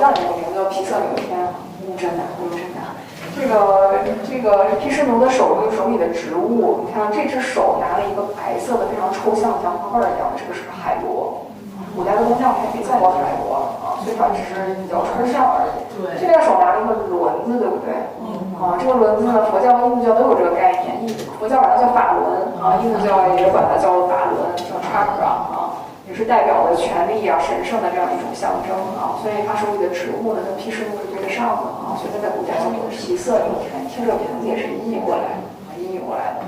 教里有个名字叫皮色流天，真的，真的。这个毗湿奴的手里的植物，你看这只手拿了一个白色的非常抽象像花瓣一样的，这个是海螺。古代的工匠也没见过海螺啊，所以它只是比较抽象而已。对，这边手拿了一个轮子，对不对？这个轮子呢，佛教和印度教都有这个概念。佛教管它叫法轮啊，印度教也管它叫法轮，叫 chakra 啊，也是代表了权力啊、神圣的这样一种象征啊。所以它手里的植物呢，跟毗湿奴是对得上的啊，所以它在古代叫做皮色流天，听这个名字也是译过来的。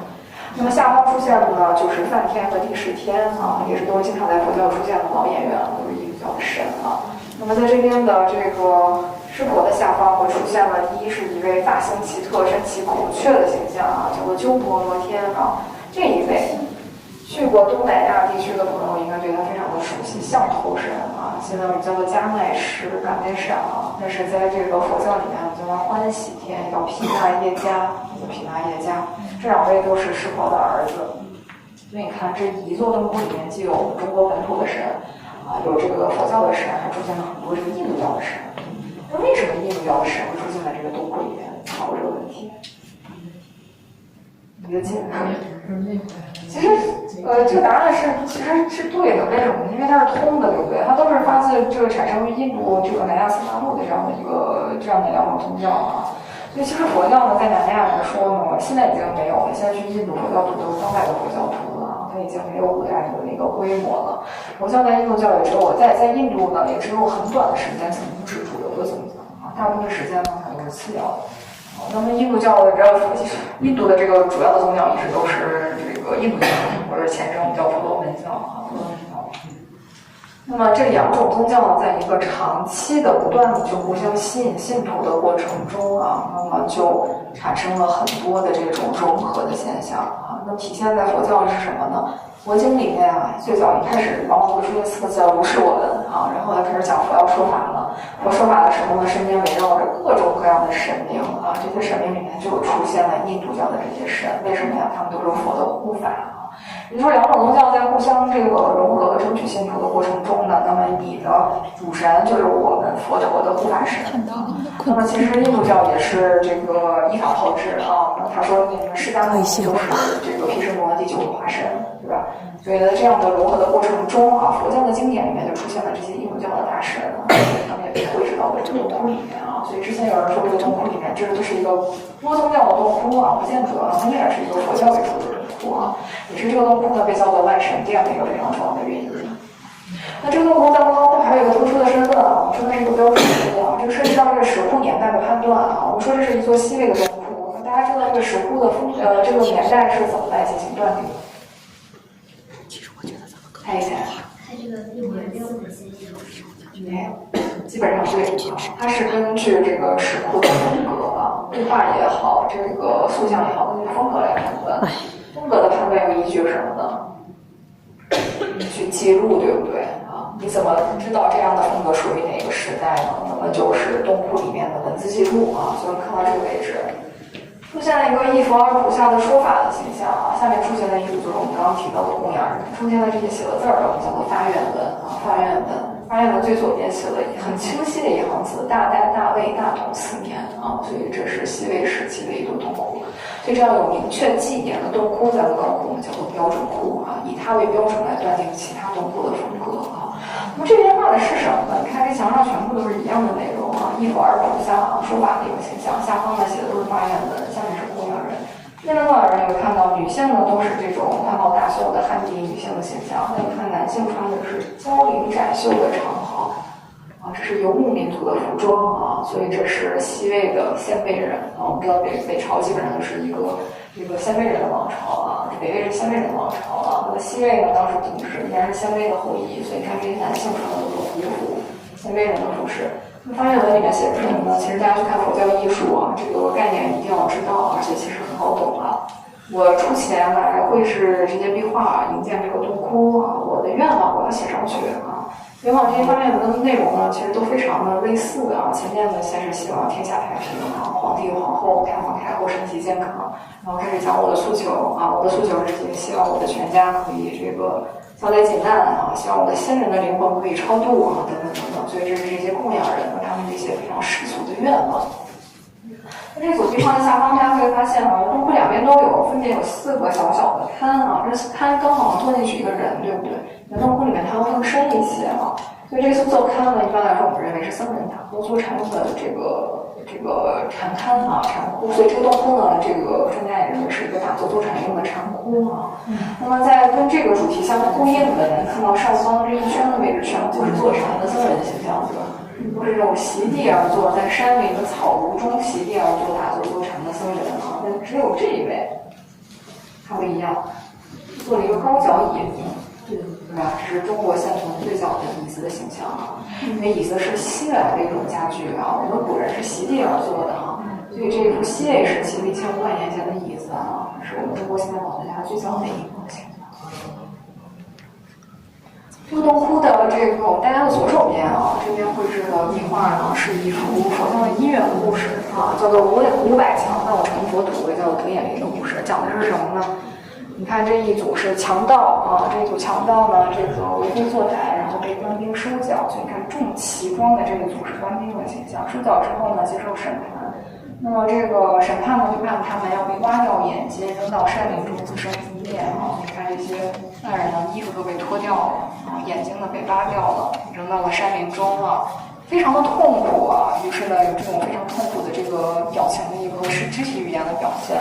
那么下方出现的呢，就是梵天和帝释天啊，也是都是经常在佛教出现的老演员，都是印度教的神啊。那么在这边的这个湿婆的下方，会出现了第一是一位发型奇特、身骑孔雀的形象啊，叫做鸠婆罗天啊。这一位去过东南亚地区的朋友应该对他非常的熟悉，象头神啊，现在我们叫做迦奈什、嘎奈什啊，但是在这个佛教里面我们叫他欢喜天，叫毗那耶迦，这两位都是湿婆的儿子。所以你看这一座洞窟里面既有我们中国本土的神啊，有这个佛教的神，还出现了很多这个印度教的神。那为什么印度教的神会出现在这个洞窟里面？考过这个问题。你的解答？其实，这个答案其实是对的。为什么？因为它是通的，对不对？它都是发自这个产生于印度这个南亚次大陆的这样的两种宗教啊。所以其实佛教呢，在南亚来说呢，现在已经没有了。现在去印度佛教徒都是当代的佛教徒了，它已经没有古代的那个规模了。佛教在印度教也只有在印度呢，也只有很短的时间曾经是主流的宗教啊，大部分时间呢它都是次要的。那么印度教的印度的这个主要的宗教一直都是这个印度教，或者前身我们叫婆罗门教啊，婆罗门教。那么这两种宗教呢，在一个长期的不断的就互相吸引信徒的过程中啊，那么就产生了很多的这种融合的现象啊。那体现在佛教是什么呢？佛经里面啊，最早一开始往往会出现4个字叫如是我闻啊，然后他开始讲佛要说法了。佛说法的时候呢，身边围绕着各种各样的神明啊，这些神明里面就出现了印度教的这些神。为什么呀？他们都是佛的护法啊。也就是说，两种宗教在互相这个融合和争取信徒的过程中呢，那么你的主神就是我们佛陀的护法神。那么其实印度教也是这个依法炮制啊。那他说你们释迦牟尼就是这个毗湿奴的第9个化身，对吧？所以在这样的融合的过程中啊，佛教的经典里面就出现了这些印度教的大神啊，他们也被绘制到了这个洞窟里面啊。所以之前有人说这个洞窟里面这是一个多宗教的洞窟啊，不见得啊，它依然是一个佛教为主的洞窟啊，也是这个洞窟呢被叫做万神殿的一个非常重要的原因。那这个洞窟在莫高窟还有一个特殊的身份啊，我们说它是一个标准窟啊，这个涉及到这个石窟年代的判断啊。我们说这是一座西魏的洞窟，那大家知道这个石窟的这个年代是怎么来进行断定的？其实我觉得咱们看一下，它这个6.6的信息没有，基本上对，它是根据这个石窟的风格啊，绘画也好，这个塑像也好，根据风格来判断。风格的判断有依据什么呢？去记录，对不对啊？你怎么知道这样的风格属于哪个时代呢？那么就是洞窟里面的文字记录啊。所以我们看到这个位置，出现了一个一佛二菩萨的说法的形象啊。下面出现了一组就是我们刚刚提到的供养人，出现了这些写的字儿，我们叫做发愿文啊。发愿文，发愿文最左边写了很清晰的一行字：大代大魏大统4年啊。所以这是西魏时期的一座洞窟。所以这样有明确记点的洞窟，在莫高窟我们叫做标准窟啊，以它为标准来断定其他洞窟的风格啊。那么这边画的是什么呢？你看这墙上全部都是一样的内容啊，一佛二菩萨啊，说法的一个形象。下方呢写的都是发愿文，下面是供养人。这边供养人有看到女性呢都是这种宽袍大袖的汉地女性的形象，那你看男性穿的是交领展袖的长袍。啊，这是游牧民族的服装啊，所以这是西魏的鲜卑人啊。我们知道北朝基本上就是一个鲜卑人的王朝啊，北魏是鲜卑人的王朝啊。那么西魏呢，当时统治依然是鲜卑的后裔，所以看这些男性穿的都是胡服，鲜卑人的服饰。那发愿文里面写的是什么呢？其实大家去看佛教艺术啊，这个概念一定要知道，而且其实很好懂啊。我出钱来绘制这些壁画，营建这个洞窟啊，我的愿望我要写上去啊。愿望这些发愿文的内容呢，其实都非常的类似啊。前面呢，先是希望天下太平啊，皇帝皇后、太皇太后身体健康，然后开始讲我的诉求啊，我的诉求是希望我的全家可以这个消灾解难啊，希望我的先人的灵魂可以超度啊，等等等等。所以这是这些供养人呢，他们院了。这组壁画的下方，大家会发现啊，洞窟两边都有，分别有4个小小的龛啊，这龛刚好能坐进去一个人，对不对？在洞窟里面它会更深一些啊，所以这个座龛呢，一般来说我们认为是僧人打坐禅用的这个禅龛啊、禅窟，所以这个洞窟呢，这个专家也认为是一个打坐坐禅用的禅窟啊。那么在跟这个主题相呼应的，能看到上方这一圈的位置全部是坐禅的僧人形象，对吧？都是这种席地而坐，在山林的草庐中席地而坐打坐坐禅的僧人啊，但只有这一位，他不一样，做了一个高脚椅，对吧？这是中国现存最早的椅子的形象啊，因为椅子是西来的一种家具啊，我们古人是席地而坐的哈，所以这一幅西魏时期1500年前的椅子啊，是我们中国现代宝学家最早的一幅形象。这个洞窟的这个大家的左手边啊，这边绘制的壁画呢，是一幅佛教的音乐故事啊，叫做500强盗成佛图，也叫德眼林的故事，讲的是什么呢？你看这一组是强盗啊，这一组强盗呢，这个为非作歹，然后被官兵收缴，所以你看重旗装的这一组是官兵的形象，收缴之后呢，接受审判。那么这个审判呢，就判他们要被挖掉眼睛，扔到山林中自生自灭啊！你看这些犯人呢，衣服都被脱掉了啊，眼睛呢被扒掉了，扔到了山林中了，非常的痛苦啊！于是呢，有这种非常痛苦的这个表情的一个是肢体语言的表现。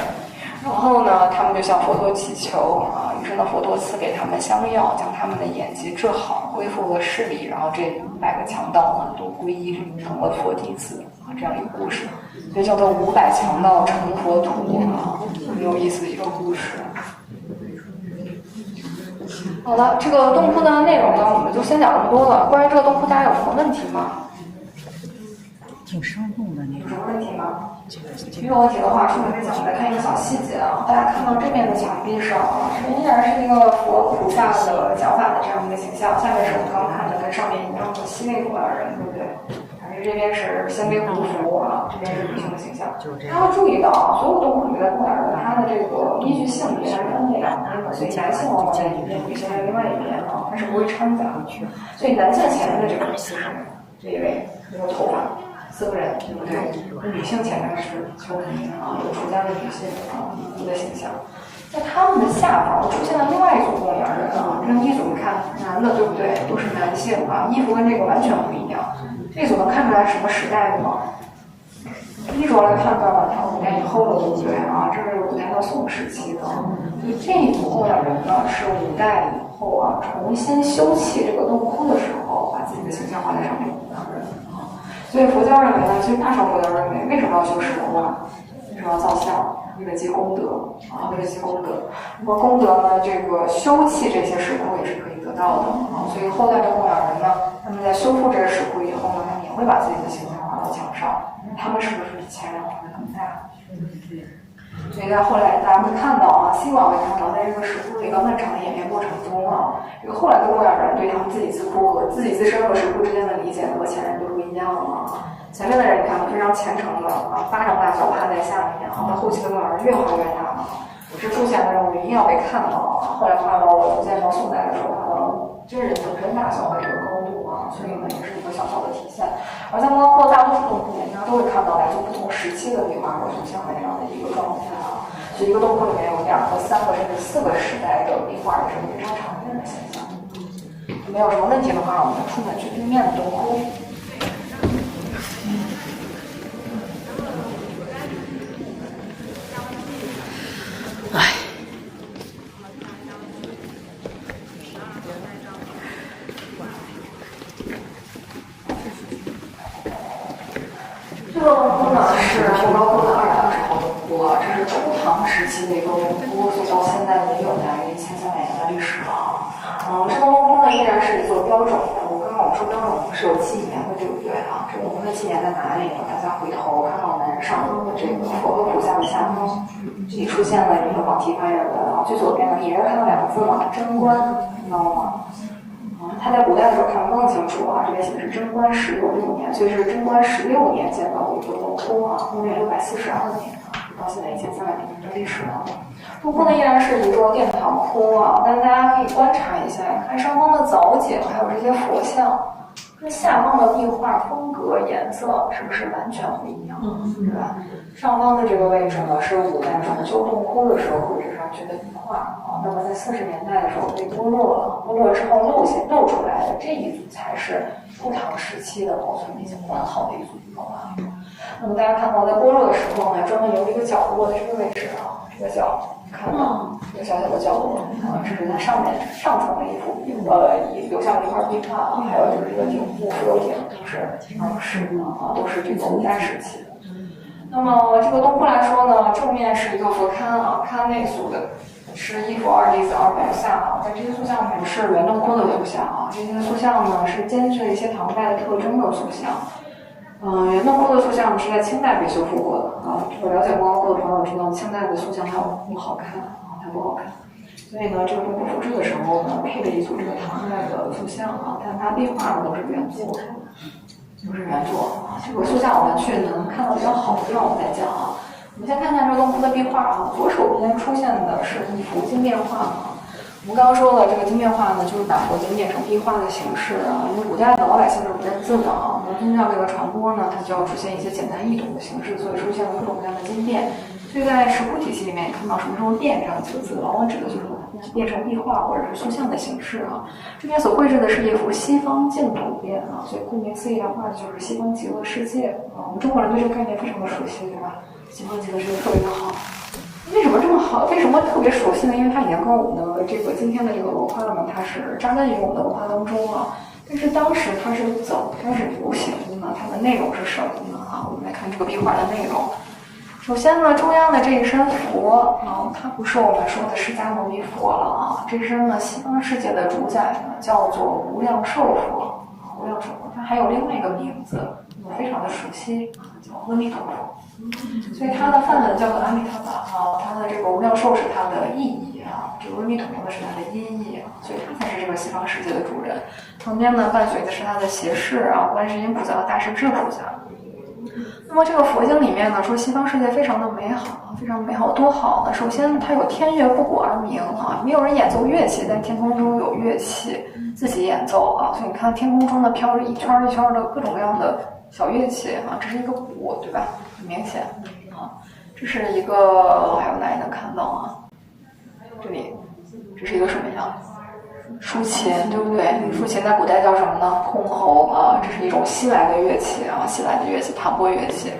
然后呢，他们就向佛陀祈求啊，于是呢，佛陀赐给他们香药，将他们的眼疾治好，恢复了视力。然后这500个强盗呢，都皈依成了佛弟子啊，这样一个故事，所以叫做500强盗成佛图啊，很有意思的一个故事。好了，这个洞窟的内容呢，我们就先讲这么多了。关于这个洞窟，大家有什么问题吗？挺生动的那有什么问题吗？没有问题的话，顺便再讲，来看一个小细节啊。大家看到这边的墙壁上啊，这依然是一个佛菩萨的讲法的这样一个形象。下面是我们刚刚看的跟上面一样的西魏供养人，对不对？但是这边是鲜卑胡服啊，这边是女性的形象。大家会注意到啊，所有洞窟里面的供养人，他的这个依据性别它是分为两边的，所以男性往往在一边，女性在另外一边啊，它是不会掺杂的。所以男性前面的这个是这一位没有头发。僧人对不对？女性前面是丘尼啊，有出家的女性啊，尼的形象。在他们的下方出现了另外一组供养人啊，这一组你看男的对不对？都是男性啊，衣服跟这个完全不一样。这组能看出来什么时代的吗？衣着来判断吧，它5代以后的对不对啊？这是5代到宋时期的，所以这一组供养人呢是5代以后啊重新修葺这个洞窟的时候，把自己的形象画在上面的供养人。所以佛教认为呢，其实大乘佛教认为，为什么要修石楼啊？为什么要造像？为了积功德啊，为了积功德。那么功德呢，这个修葺这些石窟也是可以得到的啊。所以后代的供养人呢，他们在修复这个石窟以后呢，他们也会把自己的形象画到墙上。他们是不是比前人画的更大？所以在后来大家会看到啊，希望会看到，在这个石窟的一个漫长的演变过程中啊，这个后来的供养人对他们自己自窟和自己自身和石窟之间的理解和前人都不一样了啊。前面的人你看非常虔诚的啊，巴掌大小趴在下面啊，到后期的供养人越画越大了。是出现的任务一定要被看到啊，后来画到了逐渐到宋代的时候，画到真人本身大小的这个高度啊，所以呢也是一个小小的体现。而在摩洛哥大多数洞窟里面，大家都会看到来自不同时期的壁画和图像的这样的一个状态啊。所以一个洞窟里面有2个、3个甚至4个时代的壁画也是非常常见的现象。没有什么问题的话，我们出门去对面的洞窟。这个洞窟呢是莫高窟的220号洞窟，这是周唐时期的一个洞窟，所以到现在也有大约1300年的历史了。这个洞窟呢依然是一座标准窟。刚刚我们说标准窟是有纪年的，对不对啊？这个洞窟的纪年在哪里呢？大家回头看到我们上方的这个佛和菩萨的下方，这里出现了一个仿题发言文啊，最左边呢也是看到2个字嘛，贞观，看到了吗？他在古代的时候看得更清楚啊，这边写的是贞观16年，所以是贞观16年建造的一个洞窟啊，公元642年啊，到现在1300年的历史了。洞窟呢依然是一个殿堂窟啊，但是大家可以观察一下，看上方的藻井，还有这些佛像，跟下方的壁画风格、颜色是不是完全不一样？对吧？上方的这个位置呢，是古代装修洞窟的时候绘制上去的壁画啊。那么在40年代的时候被剥落了，剥落之后露出来的这一组才是初唐时期的保存已经完好的一组壁画。那么大家看到，在剥落的时候呢，专门留了一个角落的这个位置啊，这个角看到一个小小的角落啊，这是它上层的一幅留下了一块壁画啊，还有就是这个顶部、浮游顶都是都是这个古代时期的。那么这个洞窟来说呢，正面是一个佛龛啊，龛内塑的是一佛二弟子二白像啊，在这些塑像里面是袁洞窟的塑像啊，这些塑像呢是兼具了一些唐代的特征的塑像。袁洞窟的塑像是在清代被修复过的啊。这个了解莫高窟的朋友知道，清代的塑像它不好看啊，它不好看。所以呢，这个洞窟复制的时候呢，配了一组这个唐代的塑像啊，但它壁画呢都是原作，都是原作啊。这个塑像我们去能看到比较好的地方，我们再讲啊。我们先看看这个洞窟的壁画啊，左手边出现的是一幅经变画啊。我们刚刚说了，这个经变画呢，就是把佛经变成壁画的形式啊。因为古代的老百姓是不认字的啊，那宗教这个传播呢，它就要出现一些简单易懂的形式，所以出现了各种各样的经变。所以在石窟体系里面也看到什么时候变这样几个字，往往指的就是变成壁画或者是塑像的形式啊。这边所绘制的是一幅西方净土变啊，所以顾名思义的话就是西方极乐世界啊。我们中国人对这个概念非常的熟悉，对吧？西方极乐世界特别的好。为什么这么好？为什么特别熟悉呢？因为它已经跟我们的这个今天的这个文化呢，它是扎根于我们的文化当中了。但是当时它是怎么开始流行的呢？它的内容是什么呢？啊，我们来看这个壁画的内容。首先呢，中央的这一身佛啊，它不是我们说的释迦牟尼佛了啊，这身呢西方世界的主宰呢叫做无量寿佛啊，无量寿佛，它还有另外一个名字，我们非常的熟悉，叫阿弥陀佛。所以它的梵文叫做阿弥陀佛啊，它的这个无量寿是它的意义啊，这个阿弥陀佛呢是它的音译啊，所以它才是这个西方世界的主人。旁边呢伴随的是它的胁侍啊，观世音菩萨和大势至菩萨。那么这个佛经里面呢，说西方世界非常的美好，非常美好，多好呢？首先它有天乐不鼓而鸣啊，没有人演奏乐器，但天空中有乐器自己演奏啊，所以你看天空中呢飘着一圈一圈的各种各样的小乐器啊，这是一个鼓，对吧？很明显啊，这是一个，还有哪里能看到啊？这里，这是一个什么呀？竖琴，对不对？竖琴在古代叫什么呢？箜篌啊，这是一种西来的乐器啊，西来的乐器，弹拨乐器。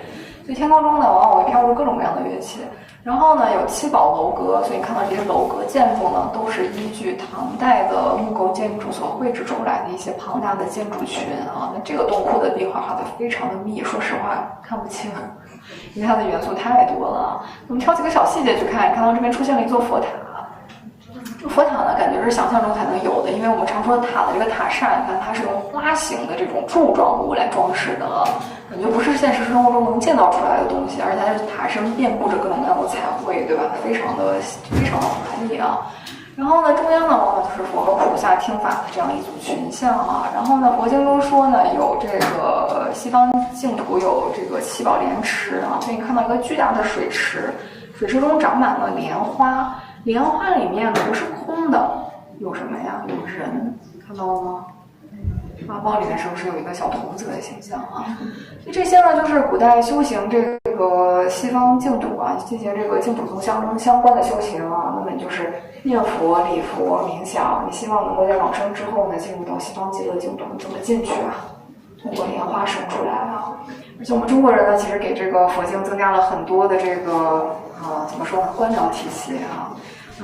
所以天空中呢，往往会飘出各种各样的乐器。然后呢，有七宝楼阁，所以看到这些楼阁建筑呢，都是依据唐代的木构建筑所绘制出来的一些庞大的建筑群啊。那这个洞窟的壁画画的非常的密，说实话看不清，因为它的元素太多了。我们挑几个小细节去看，看到这边出现了一座佛塔。这个佛塔呢，感觉是想象中才能有的，因为我们常说的塔的这个塔刹，你看它是用拉形的这种柱状物来装饰的，感觉不是现实生活中能见到出来的东西，而且它的塔身遍布着各种各样的彩绘，对吧？非常的华丽啊。然后呢，中央呢往往就是佛和菩萨听法的这样一组群像啊。然后呢，佛经中说呢，有这个西方净土有这个七宝莲池啊，所以你看到一个巨大的水池，水池中长满了莲花。莲花里面不是空的，有什么呀？有人，看到了吗？花苞里面是不是有一个小童子的形象啊？所以这些呢，就是古代修行这个西方净土啊，进行这个净土宗相关的修行啊，那么你就是念佛、礼佛、冥想，你希望能够在往生之后呢，进入到西方极乐净土，怎么进去啊？通过莲花生出来啊！而且我们中国人呢，其实给这个佛经增加了很多的这个怎么说呢，官僚体系啊。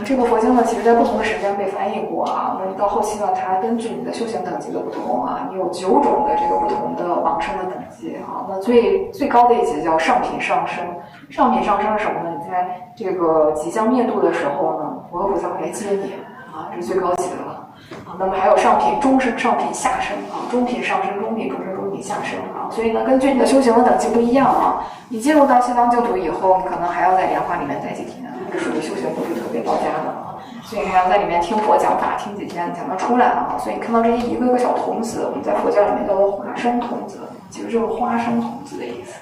这个佛经呢，其实在不同的时间被翻译过啊。那到后期呢，它根据你的修行等级的不同啊，你有9种的这个不同的往生的等级啊。那最高的一级叫上品上生。上品上生是什么呢？你在这个即将灭度的时候呢，佛和菩萨会来接你啊，这是最高级的了啊。那么还有上品中生、上品下生啊，中品上生、中品中生、中品下生啊。所以呢，根据你的修行的等级不一样啊，你进入到西方净土以后，你可能还要在莲花里面待几天。这属于修行不是特别到家的啊，所以你还要在里面听佛讲法，听几天你才能出来啊。所以你看到这一个个小童子，我们在佛教里面叫做花生童子，其实就是花生童子的意思。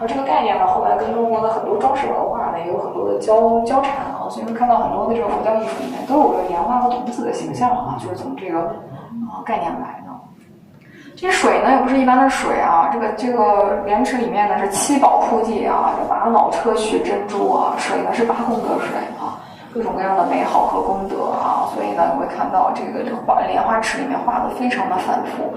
而这个概念呢，后来跟中国的很多装饰文化呢也有很多的交缠啊，所以会看到很多的这个佛教艺术里面都有着莲花和童子的形象啊，就是从这个概念来的。这水呢也不是一般的水啊，这个莲池里面呢是七宝铺地啊，这玛瑙砗磲珍珠啊，水呢是八功德水啊，各种各样的美好和功德啊，所以呢你会看到这个莲花池里面画的非常的繁复。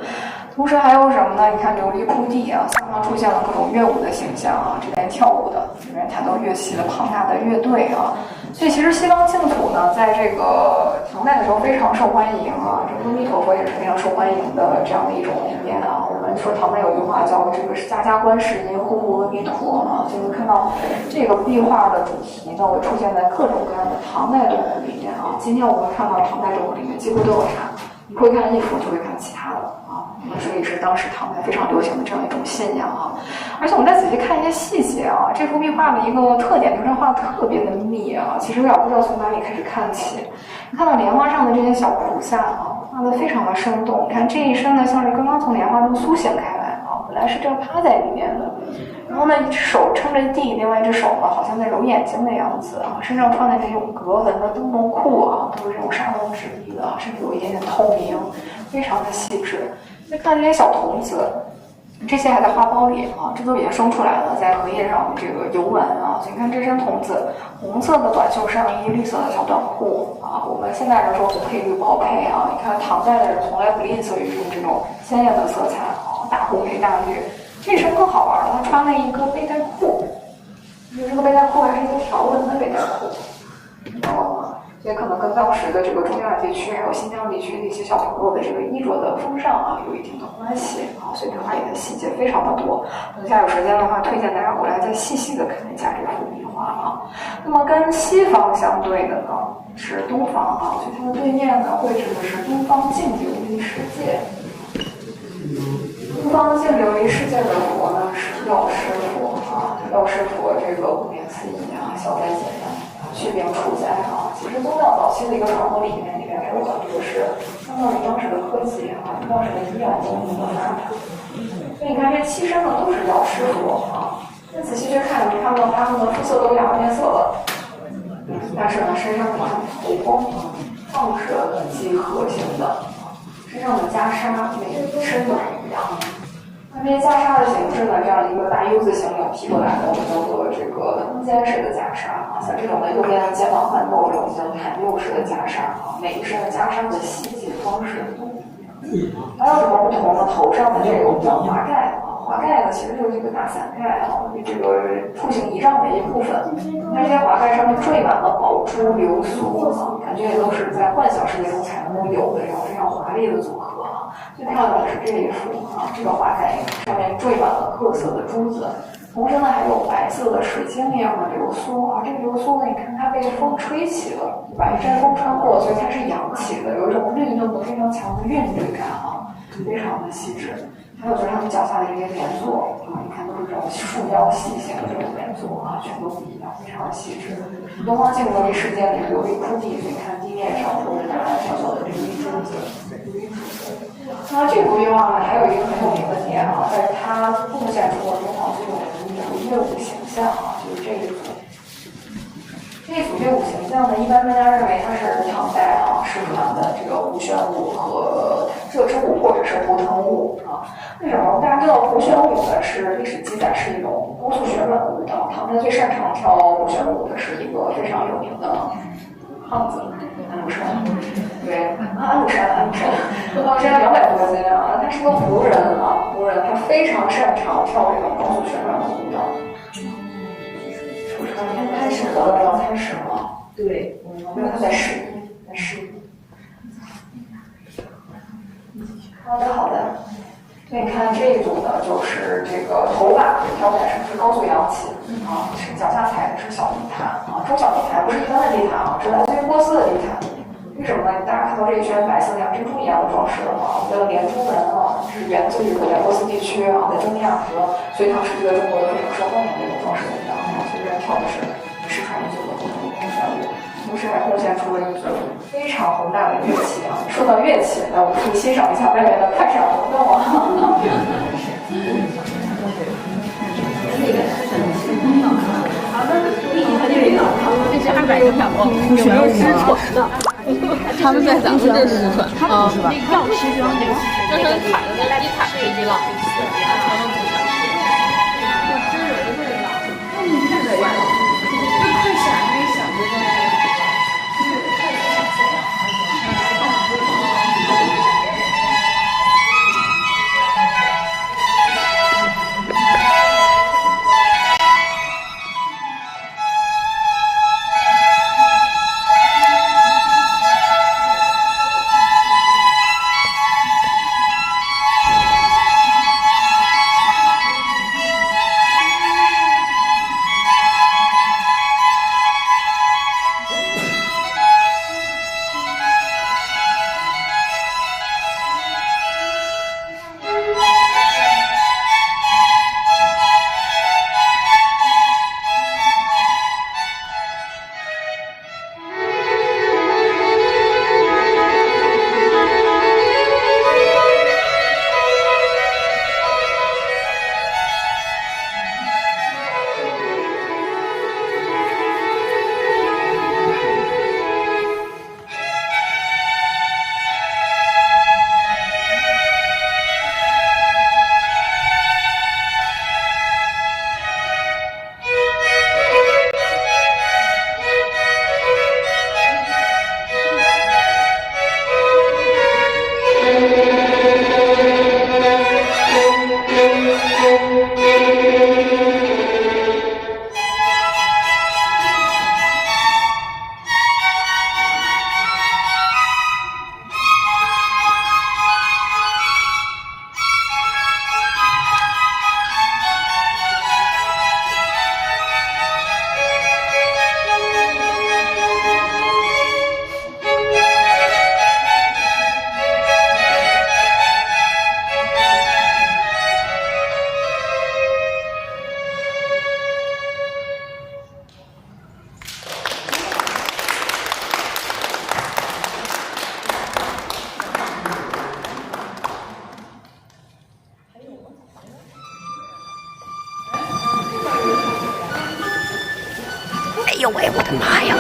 同时还有什么呢？你看琉璃铺地啊，下方出现了各种乐舞的形象啊，这边跳舞的，这边弹奏乐器的庞大的乐队啊，所以其实西方净土呢，在这个唐代的时候非常受欢迎啊，这个阿弥陀佛也是非常受欢迎的这样的一种理念啊。我们说唐代有句话叫这个是家家观世音，户户阿弥陀啊，就会看到这个壁画的主题呢会出现在各种各样的唐代动物里面啊。今天我们看到唐代动物里面几乎都有它，你会看衣服就会看其他的啊，所以是当时唐代非常流行的这样一种信仰啊。而且我们再仔细看一些细节啊，这幅壁画的一个特点就是它画的特别的密啊，其实有点不知道从哪里开始看起。你看到莲花上的这些小菩萨啊，画的非常的生动。你看这一身呢，像是刚刚从莲花中苏醒开来啊，本来是这样趴在里面的，然后呢一只手撑着地，另外一只手呢好像在揉眼睛的样子啊，身上穿的这种格纹的灯笼裤啊，都是这种纱笼质地的，甚至有一点点透明，非常的细致。再看这些小童子，这些还在花苞里啊，这都已经生出来了，在荷叶上这个游玩啊。所以你看这身童子，红色的短袖上衣，绿色的小短裤啊。我们现代人说红配绿包配啊，你看唐代的人从来不吝啬于用这种鲜艳的色彩啊，大红配大绿。这身更好玩了，他穿了一个背带裤，这个背带裤还是一个条纹的背带裤，知道吗？也可能跟当时的这个中亚地区还有新疆地区的一些小朋友的这个衣着的风尚啊有一定的关系啊，所以它画里的细节非常的多。等下有时间的话，推荐大家过来再细细的看一下这幅壁画啊。那么跟西方相对的呢是东方啊，所以它的对面呢绘制的是东方净琉璃世界。东方净琉璃世界的佛呢是药师佛啊，药师佛这个顾名思义啊，消灾解难，祛病除灾啊。其实宗教早期的一个传统理念里面还有很多是相当于当时的科技啊，当时的医药工艺的发展。所以你看这七身呢都是药师佛啊，那仔细去看，你看到他们的肤色都两变色了，但是呢身上呢头光放射的几何型的，身上的袈裟每一身都是一样的。那这些袈裟的形制呢，这样一个大 U 字形领提过来的，我们叫做这个横肩式的袈裟啊。像这种的右边的肩膀半露，这种叫袒右式的袈裟啊。每一身的袈裟的细节方式都不一样。还有什么不同呢？头上的这个叫华盖啊，华盖呢其实就是这个大伞盖啊，这个出行仪仗的一部分。你看这些华盖上面缀满了宝珠流苏啊，感觉也都是在幻想世界中才能够有的这种非常华丽的组合啊。最漂亮的是这一幅啊，这个华盖上面缀满了各色的珠子，同时呢还有白色的水晶一样的流苏啊。这个流苏呢，你看它被风吹起了，把一阵风穿过，所以它是扬起的，有一种律动的非常强的韵律感啊，非常的细致。还有就是他们脚下的这些连坐啊，你看都是这种束腰细线的这种连坐啊，全都不一样，非常细致。东方净琉璃世界里琉璃铺地，你看地面上都是大大小小的琉璃珠子，琉璃珠子。那这幅壁画呢，还有一个很有名的点啊，在于它贡献出了东方最有名的乐舞形象啊，就是这一组。这组乐舞形象呢，一般大家认为它是唐代啊失传的这个胡旋舞和热之舞或者是图腾舞啊。为什么？大家知道胡旋舞呢是历史记载是一种高速旋转的舞蹈，唐代最擅长跳胡旋舞的是一个非常有名的胖子安禄山。对，安禄山200多斤啊，他是个胡人啊，胡人他非常擅长跳这种高速旋转的舞蹈。楚川天开始得了要开始吗？对，因为他在试音，在试音。好的，好的。所以你看这一组呢，就是这个头把飘在上是高速扬起啊，是脚下踩的是小地毯啊，中小地毯不是一般的地毯啊，是来自于波斯的地毯。为什么呢？大家看到这一圈白色像珍珠一样的装饰的话，我们叫连珠纹啊，是源自于古代波斯地区啊，在中亚和隋唐时期的中国都非常受欢迎的一种装饰纹样啊，所以这人跳的是失传已久的不同的旋律，同时还贡献出了一组非常宏大的乐器啊。说到乐器，那我们可以欣赏一下外面的开场活动啊。这是200多票哦，胡旋舞。他们在咱们这儿试穿，他们不是吧？要西装那个，那是踩的那一踩飞机了，全都不想。哎呦喂，我的妈呀！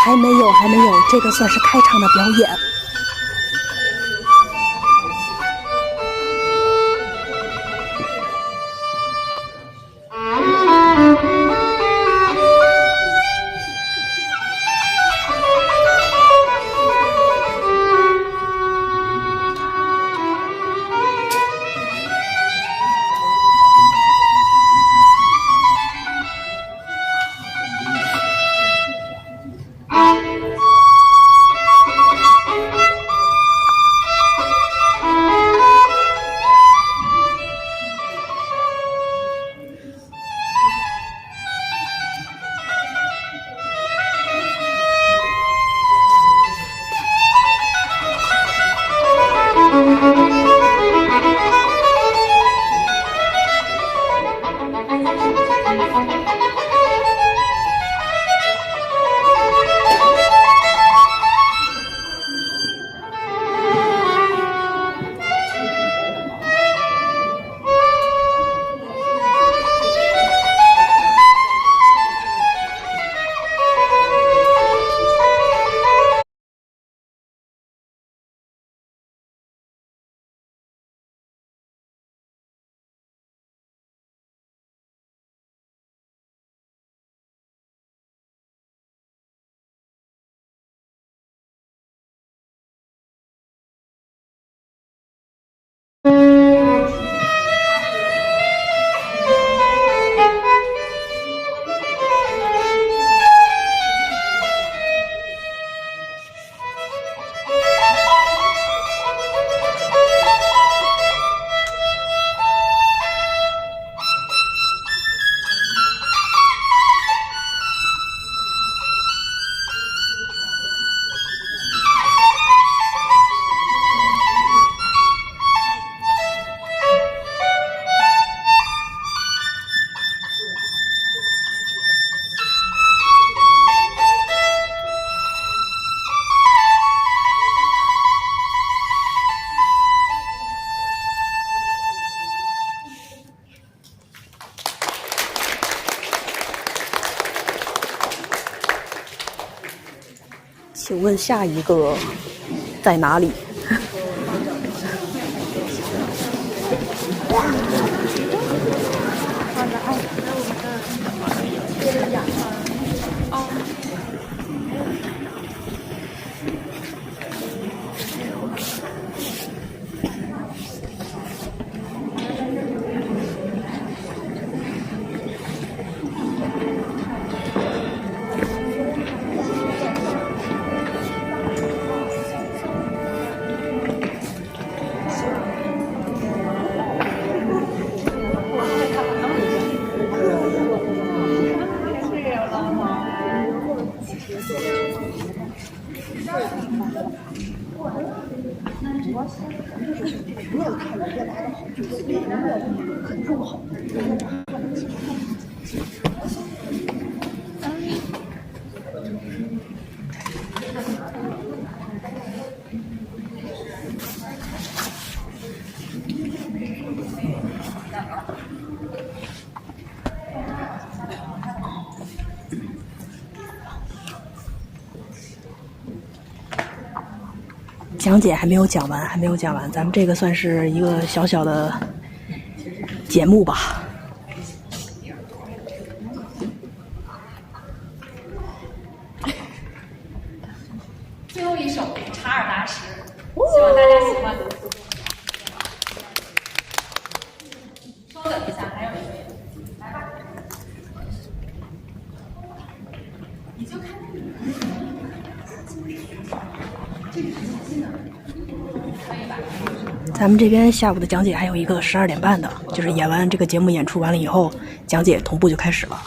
还没有，这个算是开场的表演。请问下一个在哪里？讲解还没有讲完，咱们这个算是一个小小的节目吧。最后一首查尔达什，希望大家喜欢。稍等一下，还有一位，来吧。你就看这个是新的，可以吧？咱们这边下午的讲解还有一个12点半的，就是演完这个节目演出完了以后，讲解同步就开始了。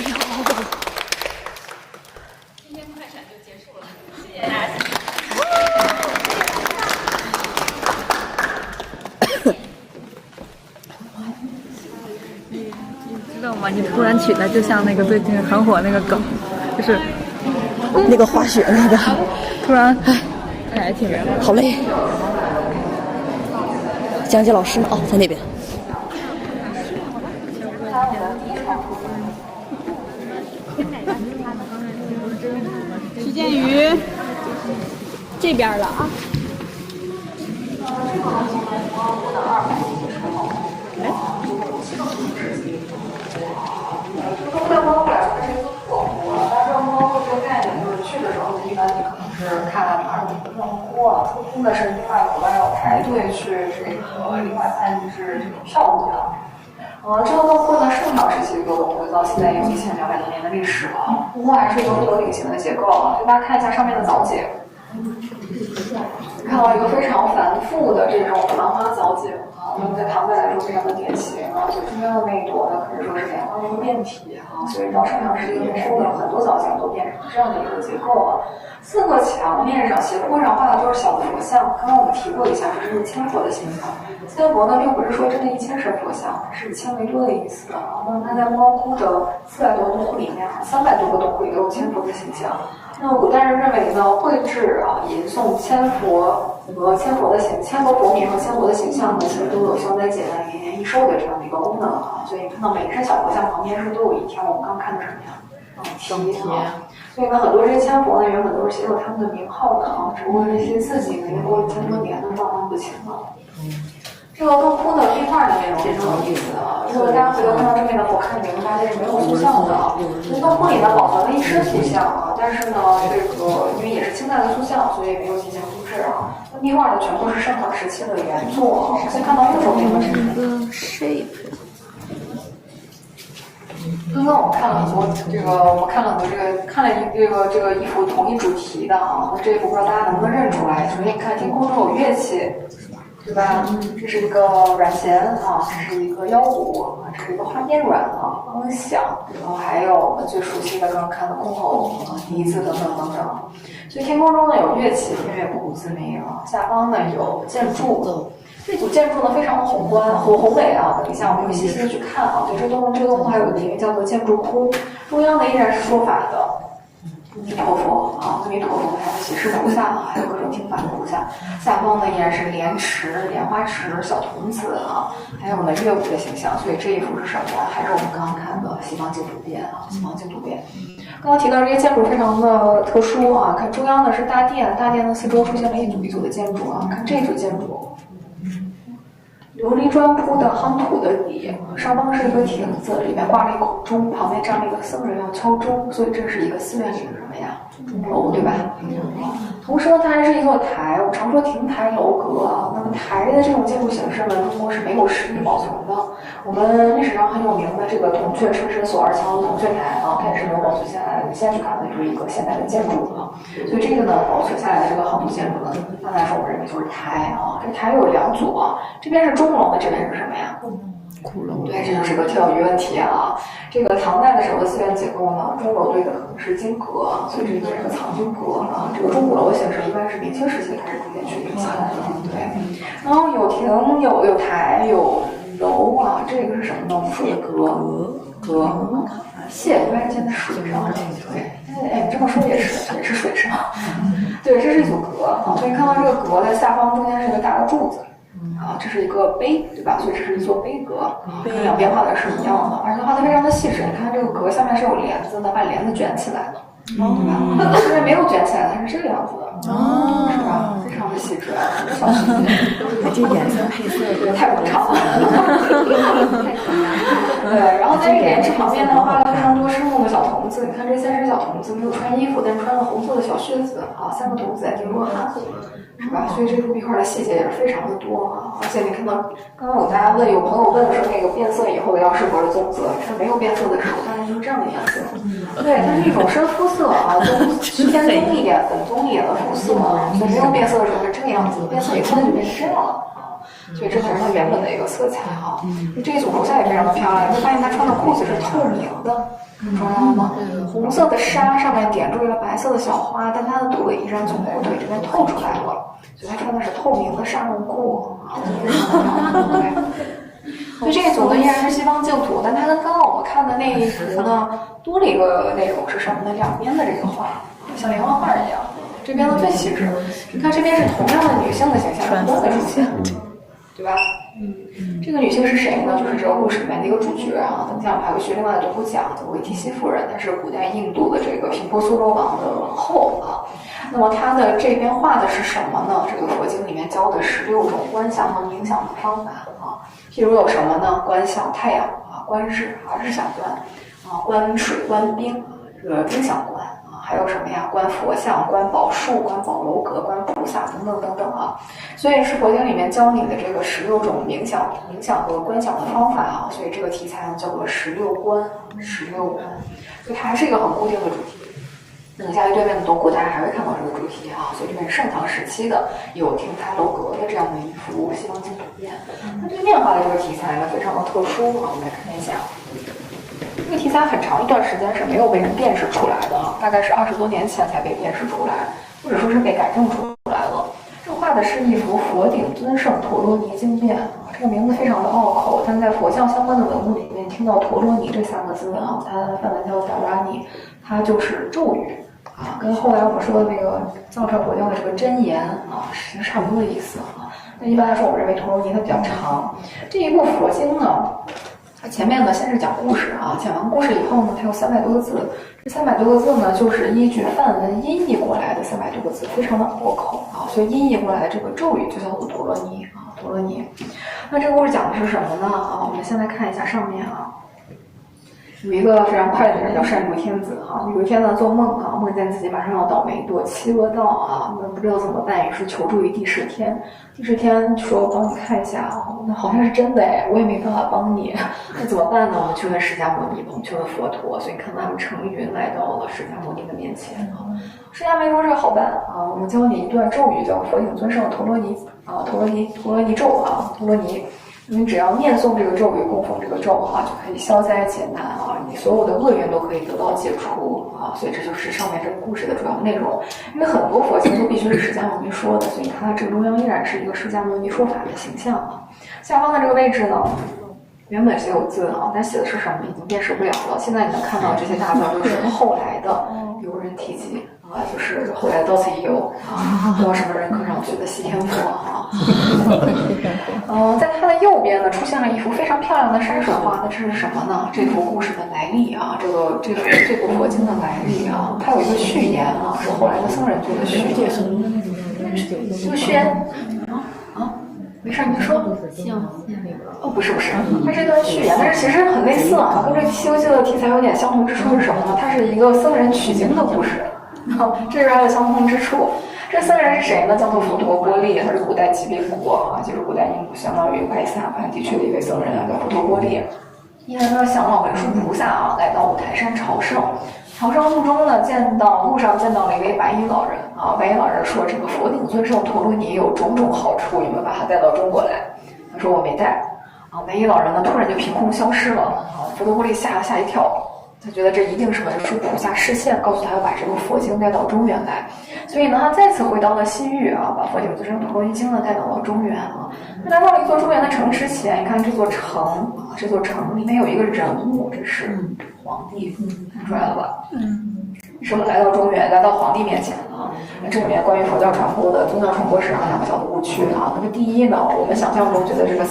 呀！今天快闪就结束了，谢谢大家。知道吗？你突然起来，就像那个最近很火那个梗，就是那个滑雪那个，突然，哎，挺远的。好累。讲解老师呢？哦，在那边。徐建宇，这边了啊。中国猫来说是一个错误啊，但是猫这个概念就是去的时候，一般你可能是看哪里不能哭啊，出宫的是另外国外要排队去这个另外参与是这个票务的。这个洞窟呢，盛唐时期的洞窟，到现在有1200多年的历史了。故宫还是一个不得鼎形的结构啊，给大家看一下上面的藻井。看到一个非常繁复的这种兰花藻井啊，那么在唐代来说非常的典型啊，最中央的那一朵呢，可以说是莲花的一个变体啊，所以到盛唐时期之后呢，很多藻井都变成这样的一个结构啊。4个墙面上、斜坡上画的都是小的佛像，刚刚我们提过一下，这是千佛的形象。千佛呢，并不是说真的1000身佛像，是以千为多的意思啊。那么它在莫高窟的400多洞窟里面，300多个洞窟里都有千佛的形象。那么古代人认为呢，绘制吟诵千佛和千佛佛名和千佛的形象呢，其实都有消灾解难、延年益寿的这样的一个功能啊。所以你看到每一尊小佛像旁边是都有一条我们刚看的什么呀？题啊。所以呢，很多这些千佛呢，原本都是写有他们的名号的啊，只不过这些字迹呢，因为过了1000多年呢，慢慢不清了。这个洞窟的壁画的内容非常有意思啊！如果大家回头看到正面的佛龛，你会发现是没有塑像的啊。这洞窟里呢保存了一身塑像啊，但是呢，这个因为也是清代的塑像，所以没有进行复制啊。那壁画呢全部是盛唐时期的原作啊。先看到右手边的是一个 shape。刚刚我们看了很多这个一幅同一主题的啊，那这一幅不知道大家能不能认出来？首先你看天空中有乐器。对吧？这是一个软弦啊，这是一个腰鼓啊，这是一个花边软啊，刚刚响，然后还有我们最熟悉的刚刚看的箜篌啊、笛子等等等等。所以天空中呢有乐器，天乐不鼓自鸣啊。下方呢有建筑，这组建筑呢非常的宏观宏伟啊。等一下我们会细细的去看啊。对，这个洞窟还有个题叫做建筑窟，中央呢依然是说法的。阿弥陀佛啊，阿弥陀佛，还有喜事菩萨啊，还有各种听法的菩萨。下方呢依然是莲池、莲花池、小童子啊，还有呢乐舞的形象。所以这一幅是什么呀？还是我们刚刚看的西方净土殿啊，西方净土殿。刚刚提到这些建筑非常的特殊啊，看中央呢是大殿，大殿的四周出现了一组一组的建筑啊，看这组建筑。琉璃砖铺的夯土的底，上方是一个亭子，里面挂了一口钟，旁边站了一个僧人要敲钟，所以这是一个寺院里的什么呀？钟楼，对吧？同时呢，它还是一座台，我们常说亭台楼阁啊。那么台的这种建筑形式呢，中国是没有实地保存的。我们历史上很有名的这个铜雀赤身锁二桥铜雀台啊，它也是没有保存下来的。你现在去看的就是一个现代的建筑啊。所以这个呢，保存下来的这个夯土建筑呢，一般来说我们认为就是台啊。这个台有2组啊，这边是钟楼的，这边是什么呀？窟窿。对，这就是个跳鱼问题啊。这个唐代的时候的寺院结构呢，钟楼对的可能是金阁，所以这里是个藏经阁啊。这个钟鼓楼的形式一般是明清时期开始逐渐确立下来的，对。然后有亭、有台、有楼啊，这个是什么呢？我们说的阁，蟹一般是建在水上的，对。哎，这么说也是水上。对，这是一组阁啊。所以看到这个阁的下方中间是一个大的柱子。啊，这是一个碑，对吧？所以这是一座碑阁，跟两边画的是一样的，而且画的非常的细致。你看这个阁下面是有帘子的，把帘子卷起来的，对吧？这边没有卷起来，它是这个样子的，是吧？非常的细致啊，很多小细节。这颜色配色对，太广场了。对，然后在这个莲池旁边呢，画了非常多生动的小童子。你看这3只小童子没有穿衣服，但穿了红色的小靴子啊，3个童子在顶落汗。是吧？所以这幅壁画的细节也是非常的多啊！而且你看到，刚刚有大家问，有朋友问说那个变色以后的药师佛的宗泽，是没有变色的时候，大概就是这样的颜色。对，它是一种深肤色啊，就偏棕一点、粉棕一点的肤色啊。所以没有变色的时候是这个样子，变色以后就变成这样了。所以这才是它原本的一个色彩啊。这一组菩萨也非常的漂亮，你会发现他穿的裤子是透明的，看出来了吗？红色的纱上面点缀了白色的小花，但他的腿依然从裤腿这边透出来了，所以他穿的是透明的纱绒裤啊，所以这一组呢依然是西方净土，但它跟刚刚我们看的那一幅呢多了一个内容是什么呢？两边的这个画像连环画一样，这边呢最细致。你看这边是同样的女性的形象，不断的出现，对吧？这个女性是谁呢？就是这个故事里面的一个主角啊。等一下我们还会学另外的独孤讲，叫维提西夫人，她是古代印度的这个频婆娑罗王的王后啊。那么她的这边画的是什么呢？这个佛经里面教的16种观想和冥想的方法啊。譬如有什么呢？观想太阳啊，观日啊，日想观啊，观水观冰啊，这个冰想观啊，还有什么呀？观佛像、观宝树、观宝楼阁、观菩萨等等等等啊。所以是佛经里面教你的这个16种冥想和观想的方法啊。所以这个题材呢叫做16观，所以它还是一个很固定的主题。等一下对面的东国大家还会看到这个主题啊，所以这边是盛唐时期的有亭台楼阁的这样的一幅西方净土面。那对面画的这个题材呢非常的特殊啊，我们来看一下。这个题材很长一段时间是没有被人辨识出来的啊，大概是20多年前才被辨识出来，或者说是被改正出来了。这画的是一幅佛顶尊胜陀罗尼经变啊，这个名字非常的拗口，但在佛教相关的文物里面听到陀罗尼这3个字啊，它的梵文叫达拉尼，它就是咒语啊，跟后来我们说的那个藏传佛教的这个真言啊是差不多的意思啊。那一般来说，我们认为陀罗尼它比较长。这一部佛经呢，它前面呢先是讲故事啊，讲完故事以后呢，它有300多个字。这300多个字呢，就是依据梵文音译过来的300多个字，非常的拗口啊，所以音译过来的这个咒语就叫做陀罗尼啊，陀罗尼。那这个故事讲的是什么呢？啊，我们先来看一下上面啊。有一个非常快乐的人叫善竹天子哈，有一天呢做梦啊，梦见自己马上要倒霉堕七恶道啊，那不知道怎么办，于是求助于帝释天。帝释天说：“帮你看一下啊，那好像是真的哎，我也没办法帮你，那怎么办呢？我们去问释迦牟尼吧，我们去问佛陀。所以看他们乘云来到了释迦牟尼的面前啊。释迦牟尼说：“这个好办啊，我们教你一段咒语，叫佛顶尊胜陀罗尼啊，陀罗尼咒啊，陀罗尼。”你只要念诵这个咒语，供奉这个咒哈，就可以消灾解难啊，你所有的恶缘都可以得到解除啊。所以这就是上面这个故事的主要内容。因为很多佛经都必须是释迦牟尼说的，所以它正中央依然是一个释迦牟尼说法的形象啊。下方的这个位置呢，原本写有字啊，但写的是什么已经辨识不了了。现在你能看到这些大字都是后来的有人提及啊，就是后来到此一游啊，不知道什么人刻上去的西天佛啊。在它的右边呢，出现了一幅非常漂亮的山水画，那这是什么呢？这幅故事的来历啊，这部佛经的来历啊，它有一个序言啊，是后来的僧人做的序言。这个序言没事，您说。哦，不是，它是一段序言，但是其实很类似啊，跟这《西游记》的题材有点相同之处是什么呢？它是一个僧人取经的故事，这是它的相同之处。这僧人是谁呢？叫做佛陀波利，他是古代吉比卜啊，就是古代印度相当于外萨盘地区的一位僧人啊，叫佛陀波利。因为他向往文殊菩萨啊，来到五台山朝圣。朝圣路中呢，路上见到了一位白衣老人啊。白衣老人说：“这个佛顶尊胜陀罗尼有种种好处，有没有把它带到中国来？”他说：“我没带。”啊，白衣老人呢，突然就凭空消失了啊。佛陀波利吓一跳。他觉得这一定是文殊菩萨示现，告诉他要把这个佛经带到中原来，所以呢，他再次回到了西域啊，把佛顶尊胜陀罗尼经呢带到了中原啊。来到了一座中原的城之前，你看这座城啊，这座城里面有一个人物，这是皇帝，看出来了吧？为什么来到中原，来到皇帝面前啊？这里面关于佛教传播的宗教传播史上两个小的误区啊。那么第一呢，我们想象中觉得这个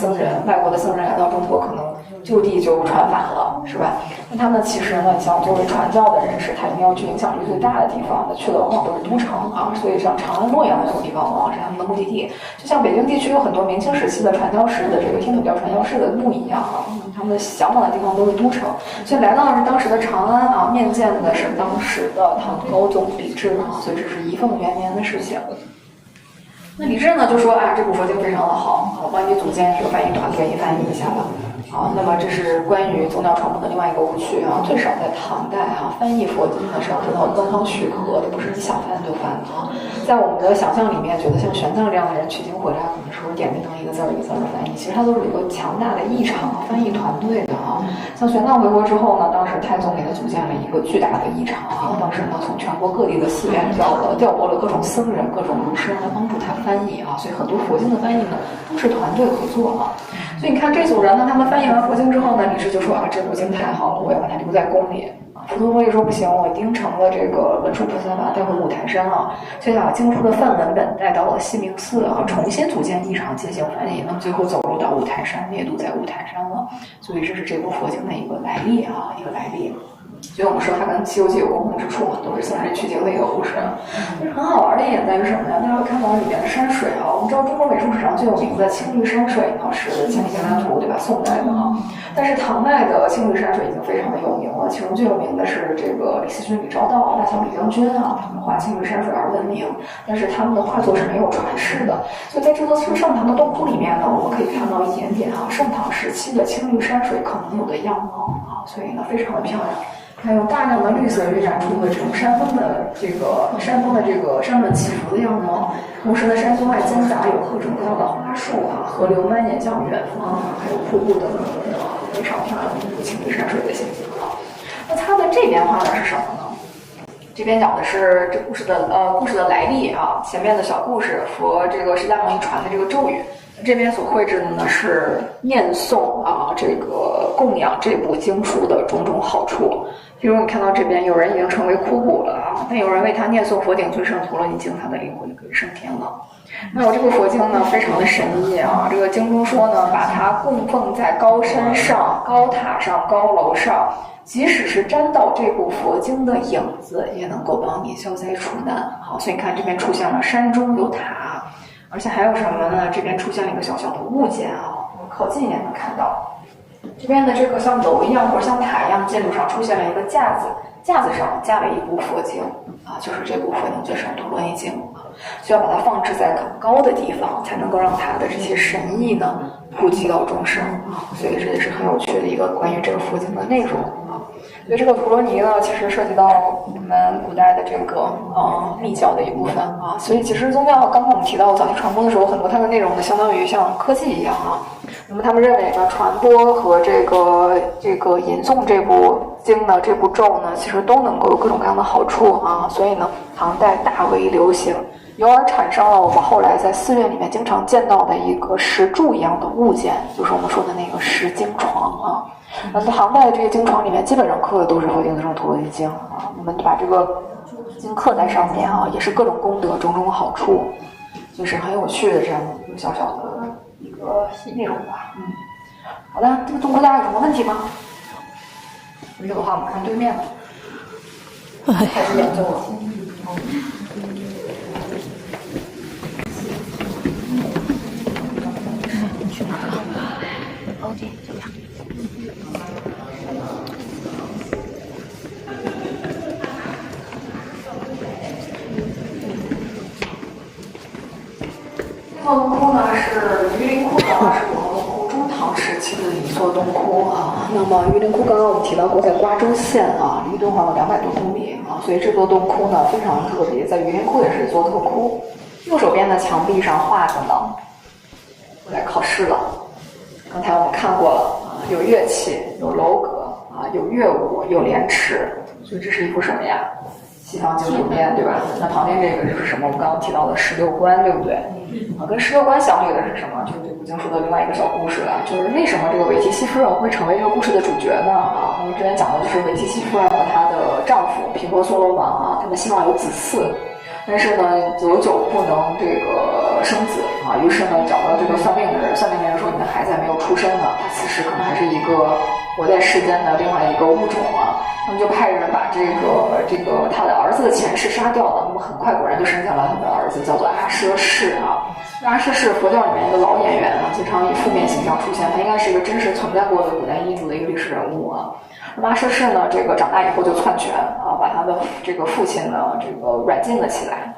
外国的僧人来到中国，可能就地就传法了，是吧？那他们其实呢，你像作为传教的人士，他一定要去影响力最大的地方，去的往往都是都城啊。所以像长安、洛阳这种地方，往往是他们的目的地。就像北京地区有很多明清时期的传教士的这个天主教传教士的墓一样啊，他们向往的地方都是都城。所以来到的是当时的长安啊，面见的是当时的唐高宗李治啊，所以这是仪凤元年的事情。那李治呢就说啊，这部佛经非常的好，我帮你组建一个翻译团给你翻译一下吧。那么这是关于宗教传播的另外一个误区啊。最少在唐代翻译佛经呢是要得到官方许可的，不是你想翻就翻的。在我们的想象里面，觉得像玄奘这样的人取经回来，可能是点名一个字儿一个字儿的翻译，其实他都是有一个强大的译场翻译团队的像玄奘回国之后呢，当时太宗给他组建了一个巨大的译场当时呢从全国各地的寺院调拨了各种僧人、各种儒师来帮助他翻译所以很多佛经的翻译呢都是团队合作所以你看这组人呢，他们翻译完佛经之后呢，李治就说这部经太好了，我要把它留在宫里。佛陀也说不行，我应承了这个文殊菩萨把它带回五台山所以把经书的范文本带到了西明寺重新组建译场进行翻译，那么最后走入到五台山，灭度在五台山了。所以这是这部佛经的一个来历一个来历。所以我们说它跟《西游记》有共同之处都是僧人取经的一个故事。但是很好玩的一点在于什么呢？大家会看到里面的山水我们知道中国美术史上最有名的青绿山水是《千里江南图》，对吧？宋代的但是唐代的青绿山水已经非常的有名了，其中最有名的是这个李思君、李昭道、大小李将军他们画青绿山水而闻名，但是他们的画作是没有传世的。所以在这座盛唐的洞窟里面呢，我们可以看到一点点盛唐时期的青绿山水可能有的样貌所以呢非常的漂亮。还有大量的绿色晕染出的这种山峰的这个山峦起伏的样貌，同时呢山丘外间杂有各种各样的花树河流蔓延向远方还有瀑布等等非常漂亮的青绿山水的景色那它的这边画的是什么呢？这边讲的是这故事的来历前面的小故事佛这个释迦牟尼传的这个咒语，这边所绘制的呢是念诵这个供养这部经书的种种好处。比如你看到这边有人已经成为枯骨了但有人为他念诵佛顶最胜陀罗尼经，他的灵魂就可以升天了。那我这部佛经呢非常的神异这个经中说呢，把它供奉在高山上、高塔上、高楼上，即使是沾到这部佛经的影子，也能够帮你消灾除难所以你看这边出现了山中有塔，而且还有什么呢？这边出现了一个小小的物件我们靠近一点能看到这边的这个像楼一样或者像塔一样建筑上出现了一个架子，架子上架了一部佛经就是这部佛经最胜陀罗尼经需要把它放置在很高的地方，才能够让它的这些神意呢普及到众生所以这也是很有趣的一个关于这个佛经的内容所以这个陀罗尼呢，其实涉及到我们古代的这个密教的一部分所以其实宗教刚刚我们提到早期传播的时候，很多它的内容呢相当于像科技一样那么他们认为呢，传播和这个吟诵这部经呢，这部咒呢，其实都能够有各种各样的好处所以呢，唐代大为流行，由而产生了我们后来在寺院里面经常见到的一个石柱一样的物件，就是我们说的那个石经床那在唐代的这些经床里面，基本上刻的都是佛经这种陀罗尼经我们把这个经刻在上面也是各种功德、种种好处，就是很有趣的这样的一个小小的一个内容吧。好的，这个洞窟大家有什么问题吗？没有的话，我们看对面开始研究了。去哪儿了？哦，这怎么样？这座洞窟呢是榆林窟的25号洞窟，中唐时期的一座洞窟那么榆林窟刚刚我们提到过，在瓜州县离敦煌有200多公里所以这座洞窟呢非常特别，在榆林窟也是一座特窟。右手边的墙壁上画的呢，我来考试了。刚才我们看过了有乐器，有楼阁有乐舞，有莲池，所以这是一幅什么呀？西方净土面，对吧？那旁边这个就是什么？我们刚刚提到的16观，对不对？跟16观相对的是什么？就是这部经书的另外一个小故事了，就是为什么这个韦提西夫人会成为这个故事的主角呢？我们之前讲的就是韦提西夫人和她的丈夫频婆娑罗王他们希望有子嗣，但是呢久久不能这个生子于是呢找到这个算命的人，算命的人说你的孩子还没有出生呢，他此时可能还是一个活在世间的另外一个物种他们就派人把这个他的儿子的前世杀掉了，那么很快果然就生下了他的儿子，叫做阿奢氏阿奢氏佛教里面一个老演员经常以负面形象出现，他应该是一个真实存在过的古代印度的一个历史人物那么阿奢氏呢，这个长大以后就篡权把他的这个父亲呢这个软禁了起来，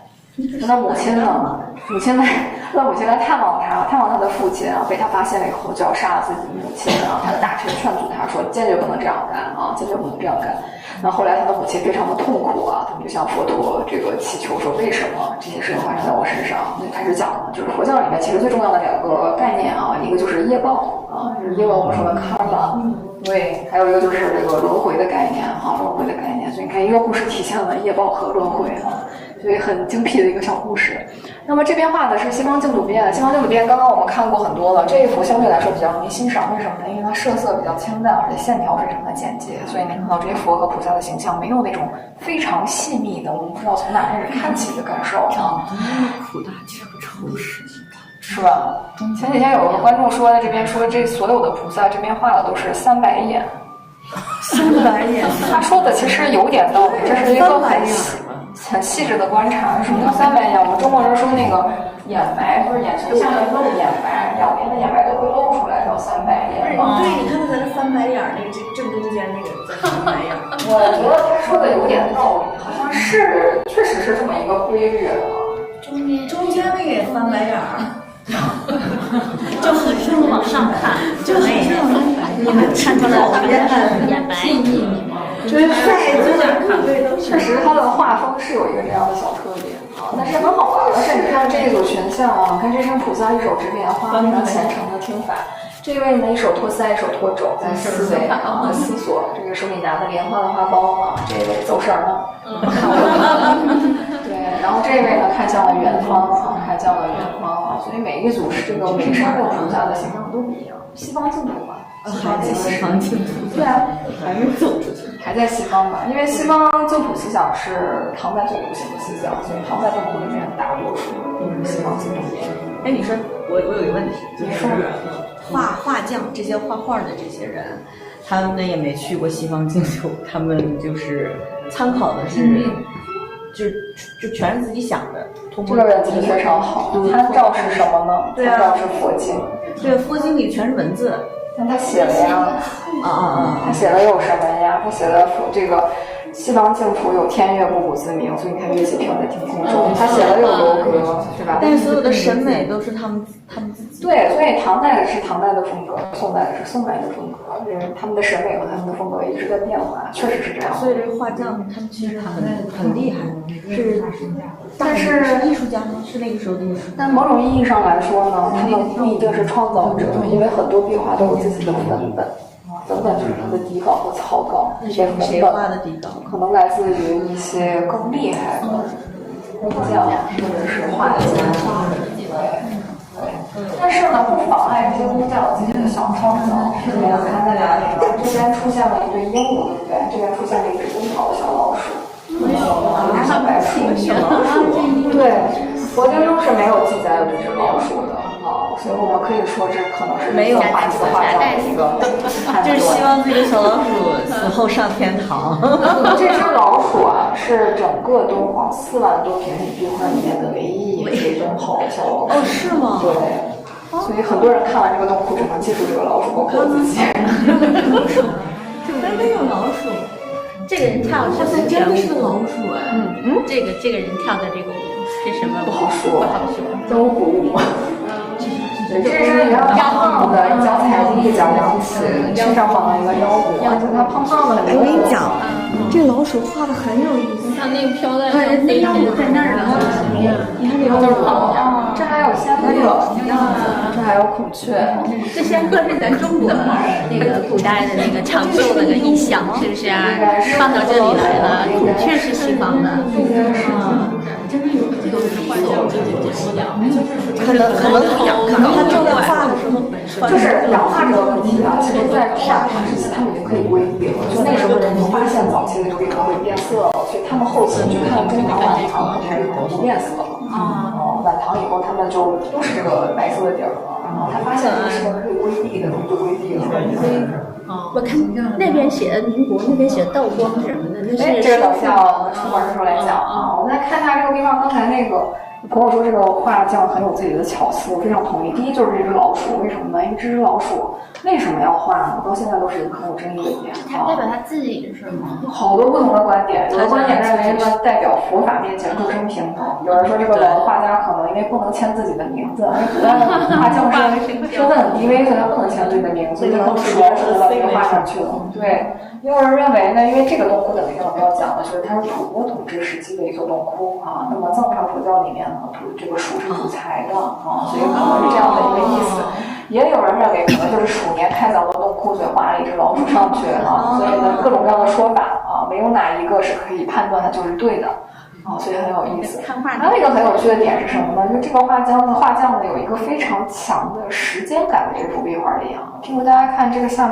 他母亲呢？他的母亲来探望他的父亲啊，被他发现了以后就要杀了自己的母亲啊。他的大臣劝阻他说，坚决不能这样干啊，坚决不能这样干。那后来他的母亲非常的痛苦啊，他们就向佛陀这个祈求说，为什么这些事情发生在我身上？那开始讲了，就是佛教里面其实最重要的2个概念啊，一个就是业报啊，就是业报我们说的karma，对，还有一个就是这个轮回的概念啊，轮回的概念。所以你看，一个故事体现了业报和轮回啊。所以很精辟的一个小故事。那么这边画的是西方净土变，西方净土变刚刚我们看过很多了，这一幅相对来说比较容易欣赏，为什么呢？因为它色色比较清淡，而且线条非常的简洁，所以你看到这些佛和菩萨的形象没有那种非常细密的，我们不知道从哪开始看起的感受啊。苦大仇仇视，是吧？前几天有个观众说在这边说，这所有的菩萨这边画的都是300眼。300眼，他说的其实有点道理，这是一个很细致的观察。什么叫300眼？我们中国人说那个眼白，不是眼球下面露眼白，两边的眼白都会露出来，叫300眼。对，你看他在那翻白眼儿，那个正中间那个在翻白眼儿。我觉得他说的有点道理，好像是，确实是这么一个规律啊。中间那个也翻白眼儿。就很是往上看，就很像你们看出来我们眼白，就是确实它的画风是有一个这样的小特点啊，但是很好玩。而且你看这一组群像啊，看这尊菩萨一手执莲花，非常虔诚的听法。这位呢，一手托腮，一手托肘，在思维啊，思索。这个手里拿的莲花的花苞啊，这位走神了。对，然后这位呢，看向了远方啊，看向了远方啊。所以每一组是这个每3个菩萨的形象都不一样。西方净土嘛，西方净土。对啊，还没走出去，还在西方嘛。因为西方净土思想是唐代最流行的思想，所以唐代净土里面大多数都是西方净土。哎，你说我有一个问题，就是画匠这些画画的这些人，他们也没去过西方净土，他们就是参考的是，就全是自己想的。这个问题非常好，参照是什么呢？对啊，参照是佛经。对，佛经里全是文字。但他写了呀，他写了有什么呀？他写了这个西方净土有天乐不古自明，所以你看乐器飘在天空中。他写了有楼阁，是吧？但是所有的审美都是他们自己。对，所以唐代的是唐代的风格，宋代的是宋代的风格，他们的审美和他们的风格一直在变化，确实是这样。所以这个画匠他们其实很厉害，是。但是艺术家吗？是那个时候的艺术家。但某种意义上来说呢，他们不一定是创造者，因为很多壁画都有自己的文本。文本就是他的底稿和草稿，这些谁画的底稿？可能来自于一些更厉害的工匠或者是画家。对。但是呢，不妨碍这些工匠自己的小创造。是这样，看在哪里呢？这边出现了一对鹦鹉，对不对？这边出现了一只奔跑的小老鼠。300只小老鼠。对，佛经中是没有记载有这只老鼠的。所以我们可以说，这可能是没有画这个画家的一个判断。就是希望这个小老鼠死后上天堂。这只老鼠啊，是整个敦煌4万多平米壁画里面的唯一一只奔跑的小老鼠。哦，是吗？对。所以很多人看完这个洞窟，只能记住这个老鼠，包括自己。真的有老鼠。这个人跳的是真的是老鼠哎。这个人跳的这个舞是什么？不好说，都鼓舞。对，这是一个胖的，一脚踩地，一脚扬起，身上绑了一个腰鼓，就他胖胖的。我跟你讲，这老鼠画的很有意思。它那个飘在那腰鼓在那儿呢。你看这个就是跑的，这还有仙鹤，这还有孔雀。这仙鹤是咱中国那个古代的那个长寿那个意象，是不是啊？放到这里来了，孔雀是西方的。真的有这个画像，可能他正在画的时候，就是氧化这个问题啊，其实在大唐时期他们已经可以规避了，就那时候的人发现早期的琉璃河会变色了，所以他们后期去看中唐、晚唐才是不变色了。晚唐以后他们就都是这个白色的底儿了，然后他发现这个是可以规避的，就规避了。我看那边写的民国，那边写的道光什么的，那是。这个等下我们出门的时候来讲啊。我们来看一下这个地方，刚才那个朋友说这个画匠很有自己的巧思，我非常同意。第一就是这只老鼠，为什么呢？因为这只老鼠为什么要画呢？到现在都是一个很有争议的点。它代表他自己是吗？有好多不同的观点，有的观点认为呢代表佛法面前众生平等，有人说这个老的画家可能因为不能签自己的名字，因为古代的画匠身份很低微，所以他不能签自己的名字，就能直接输到这个画上去了。对，也有人认为呢，因为这个洞窟等一下我们要讲的就是它是吐蕃统治时期的一座洞窟啊。那么藏传佛教里面呢，这个鼠是主财的啊，所以可能是这样的一个意思。也有人认为可能就是鼠年开凿的洞窟，所以画了一只老鼠上去啊。所以呢，各种各样的说法啊，没有哪一个是可以判断它就是对的。所以很有意思。还有一个很有趣的点是什么呢？就这个画匠呢有一个非常强的时间感的这幅壁画里啊。譬如大家看这个下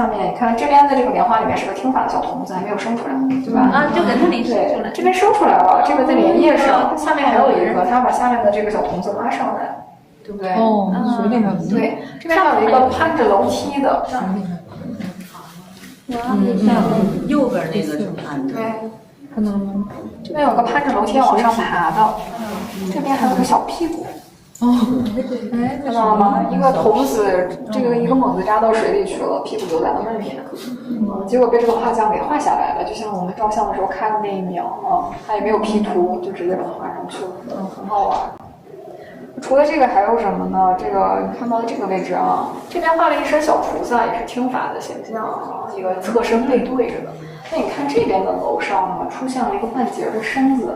面，你看这边的这个莲花里面是个听法的小童子，还没有生出来，对吧？啊，就给它领生出来。这边生出来了，这个在莲叶上，下面还有一个，他把下面的这个小童子拉上来，对不对？哦，水里面对，这边还有一个攀着楼梯的，右边那个是攀着。对。这边有个攀着楼梯往上爬的，这边还有个小屁股。看到了吗？一个童子，一个猛子扎到水里去了，屁股留在了外面。结果被这个画匠给画下来了，就像我们照相的时候看的那一秒啊，他也没有 P 图，就直接把它画上去了，很好玩。除了这个还有什么呢？这个看到的这个位置啊，这边画了一身小菩萨，也是听法的形象啊，一个侧身背对着的。那你看这边的楼上呢，出现了一个半截的身子，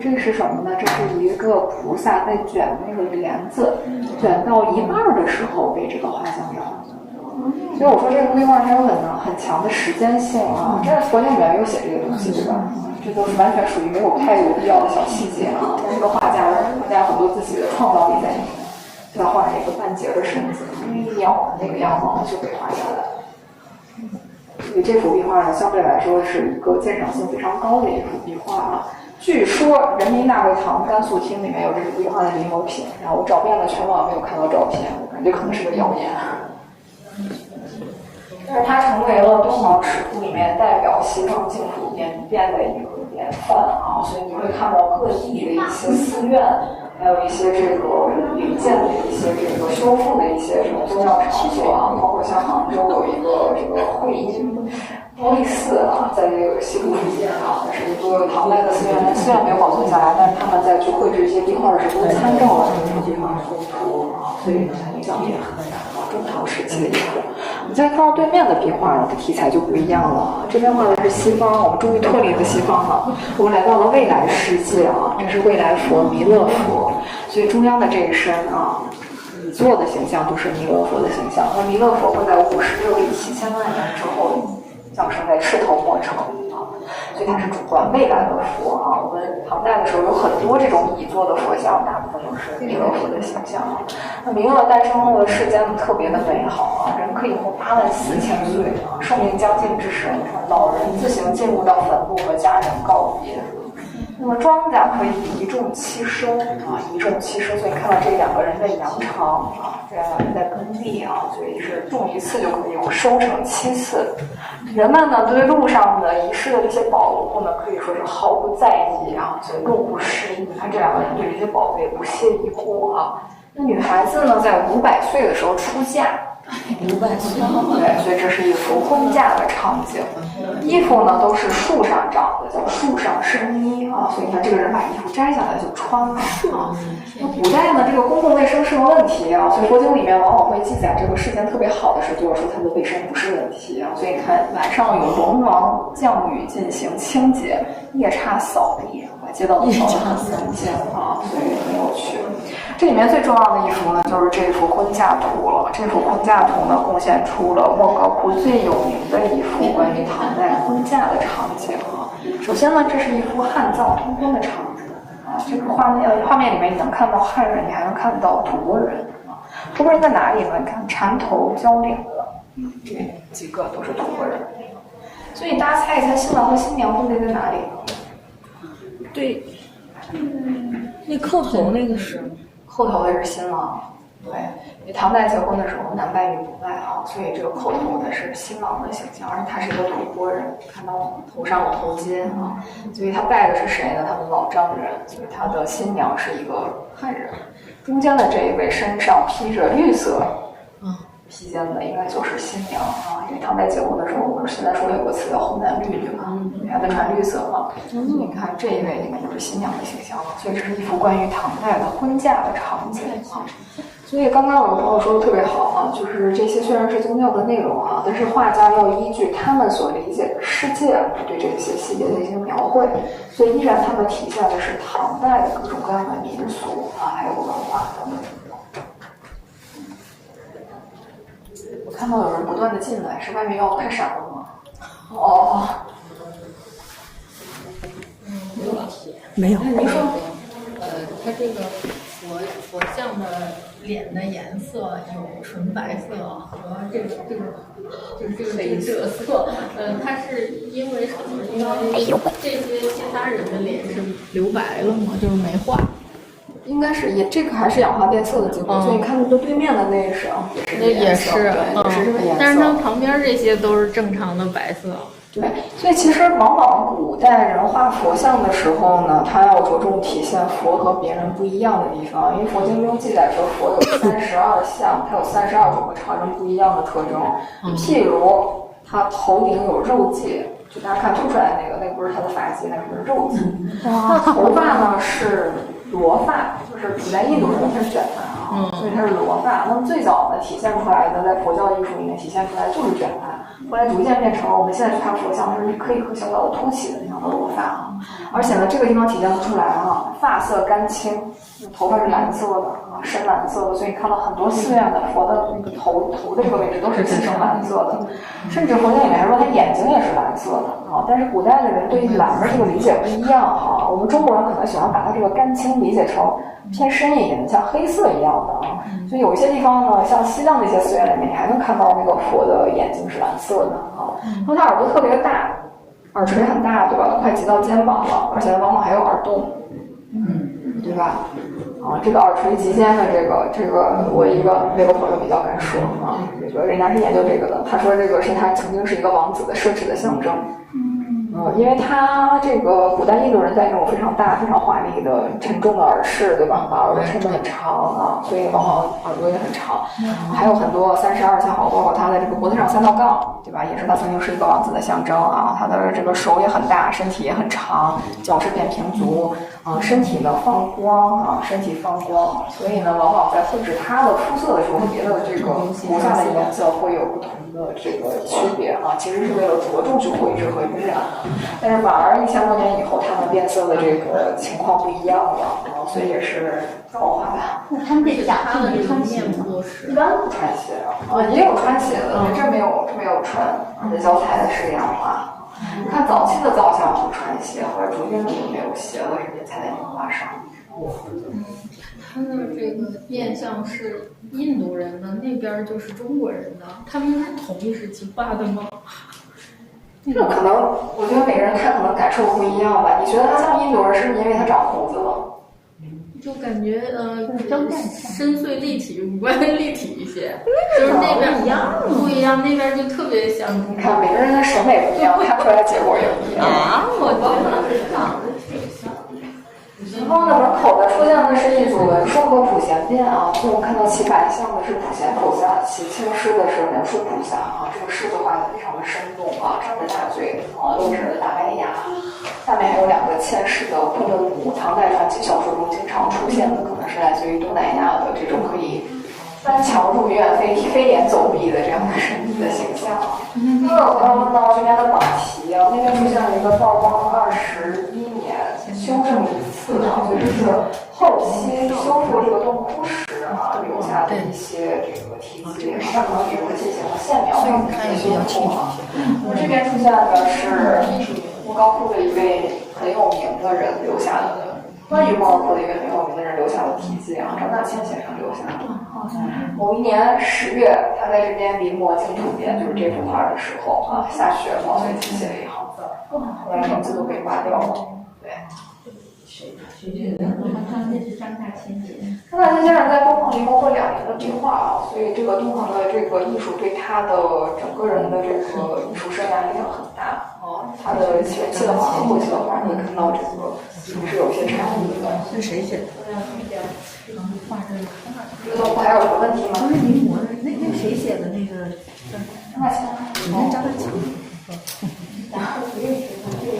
这是什么呢？这是一个菩萨在卷那个帘子，卷到一半的时候被这个画像给画下来了。所以我说这个壁画它有很强的时间性啊。这佛经里面没有写这个东西，对吧？这都是完全属于没有太有必要的小细节啊。但这个画家有很多自己的创造力在里面，就他画了一个半截的身子，鸟的那个样貌就被画下来了。所以这幅壁画呢，相对来说是一个鉴赏性非常高的一幅壁画啊。据说人民大会堂甘肃厅里面有这幅壁画的临摹品，然后我找遍了全网没有看到照片，我感觉可能是个谣言。但是它成为了东方史书里面代表西方净土演变的一个典范啊，所以你会看到各地的一些寺院，还有一些这个营建的一些这个修复的一些这种宗教场所啊，包括像杭州有一个这个会阴高丽寺啊，在这个西部附近啊，是一个唐代的寺院，虽然没有保存下来，但是他们在去绘制一些壁画的时候，都参照了这个地方的风土啊，所以影响也很大啊。中唐时期的艺术，我们再看到对面的壁画呢，题材就不一样了。这边画的是西方，我们终于脱离了西方了，我们来到了未来世界啊，这是未来佛弥勒佛，所以中央的这一身啊。底座的形象就是弥勒佛的形象，那弥勒佛会在56亿7000万年之后降生在赤头莫城啊，所以它是主观未来的佛啊。我们唐代的时候有很多这种底座的佛像，大部分都是弥勒佛的形象啊。那弥勒诞生的世间特别的美好啊，人可以活84000岁啊，寿命将近之时，老人自行进入到坟墓和家人告别。那么庄稼可以一种七收啊，一种七收，所以看到这两个人在扬场啊，这两个人在耕地啊，所以是种一次就可以收成7次。人们呢对路上的遗失的这些宝物呢，可以说是毫不在意啊，所以路不拾遗。你看这两个人对这些宝贝不屑一顾啊。那女孩子呢，在500岁的时候出嫁。500岁，对，所以这是一幅婚嫁的场景。衣服呢都是树上长的，叫树上生衣啊，所以你看这个人把衣服摘下来就穿了啊。那古代呢，这个公共卫生是个问题啊，所以佛经里面往往会记载这个世间特别好的时候，就要说它的卫生不是问题啊。所以你看晚上有龙王降雨进行清洁，夜叉扫地，把街道都扫得很干净啊，所以很有趣。这里面最重要的一幅呢，就是这幅婚嫁图了。这幅婚嫁图呢，贡献出了莫高窟最有名的一幅关于唐代婚嫁的场景啊。首先呢，这是一幅汉藏通婚的场景啊。这个画面里面你能看到汉人，你还能看到吐蕃人啊。吐蕃人在哪里呢？你看缠头交领的，这几个都是吐蕃人。所以大家猜一猜，新郎和新娘分别在哪里呢？对，那扣头那个是。扣头的是新郎，对，因为唐代结婚的时候男拜女不拜啊，所以这个扣头的是新郎的形象，而且他是一个吐蕃人，看到头上有头巾啊，所以他拜的是谁呢？他们老丈人，所以他的新娘是一个汉人。中间的这一位身上披着绿色披肩的应该就是新娘啊，因为唐代结婚的时候，我们现在说有绿色嘛。你看这一位里面就是新娘的形象了，所以这是一幅关于唐代的婚嫁的场景啊。所以刚刚我的朋友说的特别好啊，就是这些虽然是宗教的内容啊，但是画家要依据他们所理解的世界对这些细节的一些描绘，所以依然他们体现的是唐代的各种各样的民俗啊，还有文化等等。我看到有人不断的进来，是外面要开闪了吗？哦，没有。你说，它这个佛像的脸的颜色有纯白色和这个黑色，它是因为什么？因为这些其他人的脸是留白了嘛，就是没画。应该是也这个还是氧化变色的结果，所以你看到对面的那是也是对，也是这个颜色。但是它旁边这些都是正常的白色。对，所以其实往往古代人画佛像的时候呢，他要着重体现佛和别人不一样的地方，因为佛经中记载说佛有32相，它有32种和常人不一样的特征。譬如他头顶有肉髻，就大家看凸出来的那个不是他的发髻，那是肉髻。他头发呢是罗发，就是古代印度人他是卷发啊，所以它是罗发。那么最早呢体现出来的，在佛教艺术里面体现出来就是卷发。后来逐渐变成了我们现在去看佛像是一颗一颗小小的凸起的那样的罗发啊，而且呢这个地方体现不出来啊，发色干青，头发是蓝色的啊，深蓝色的，所以你看到很多寺院的佛的那个头的这个位置都是漆成蓝色的，甚至佛经里面还说他眼睛也是蓝色的啊。但是古代的人对于蓝的这个理解不一样哈，我们中国人可能喜欢把它这个干青理解成偏深一点的，像黑色一样的啊。所以有一些地方呢，像西藏那些寺院里面，你还能看到那个佛的眼睛是蓝色的啊。因为它耳朵特别大，耳垂很大，对吧？都快及到肩膀了，而且往往还有耳洞，对吧？啊，这个耳垂及肩的这个，我一个美国朋友比较敢说啊，这个人家是研究这个的，他说这个是他曾经是一个王子的奢侈的象征。因为他这个古代印度人在这种非常大、非常华丽的、沉重的耳饰，对吧？把耳朵撑得很长啊，所以往往耳朵也很长。还有很多32相，包括他的这个脖子上3道杠，对吧？也是他曾经是一个王子的象征啊。他的这个手也很大，身体也很长，脚是扁平足啊，身体呢放光啊，身体放光，所以呢，往往在绘制他的肤色的时候，和别的这个头发的颜色会有不同的这个区别啊。其实是为了着重去绘制和晕染。但是反而1000多年以后，他们变色的这个情况不一样了啊，所以也是造化吧。那他们这假发的穿鞋不是？一般不穿鞋啊，也有穿鞋的，这没有穿，教材的是氧化。你看早期的造像不穿鞋，后来逐渐的就没有鞋了，是才在氧化上。他的这个面相是印度人的，那边就是中国人的，他们是同一时期画的吗？这可能，我觉得每个人看可能感受不一样吧。你觉得他像印度人，是不是因为他长胡子了？就感觉深邃立体，五官立体一些，就是那边不一样，那边就特别像。你看每个人的审美不一样，看出来结果也不一样。我觉得长得挺像。前方的门口的出现的是一组文书和普贤殿啊，所以我看到骑白象的是普贤菩萨，骑青狮的是文殊菩萨啊。这个狮子画的非常的生动啊，张着大嘴啊，露着大白牙，下面还有2个嵌饰的昆仑母，唐代传奇小说中经常出现的，可能是来自于东南亚的这种可以翻墙入院、飞檐走壁的这样的神秘的形象啊。因为我刚刚问到这边的榜题啊，那边出现了一个道光21年修正1次啊，所以这是后期修复这个洞窟时啊留下的一些这个题记，它可能也是进行了线描的修复啊。我们这边出现的是莫高窟的一位很有名的人留下的。关于莫高窟的一位很有名的人留下的题记啊，张大千先生留下的。某一年10月，他在这边临摹净土殿，就是这幅画的时候啊，下雪了，所以只写了1行字，后来名字都被刮掉了。对。那是张大千先生。张大千先生在东航临摹过2年的壁画啊，所以这个东航的这个艺术对他的整个人的这个艺术生涯影响很大啊。他的前期的画和后期的画，你会看到这个是有些差异的。是谁写的？这个洞窟还有什么问题吗？不是临摹的，那谁写的那个？张大千。你看张大千。然后不认识他这个。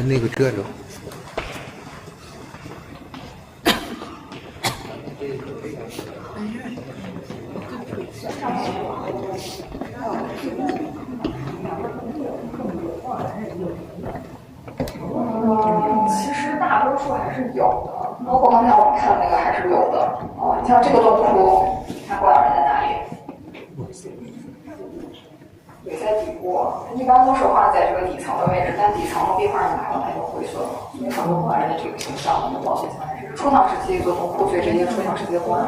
那个遮着。其实大多数还是有的，包括刚才我们看的那个还是有的。你像这个洞窟，它关人在哪里？也在底部，一般都是画在这个底层的位置，但底层的壁画上还有很多灰色，所以很多工人的这个形象能保存下来。这是初唐时期一座洞窟，所以这些初唐时期的工人，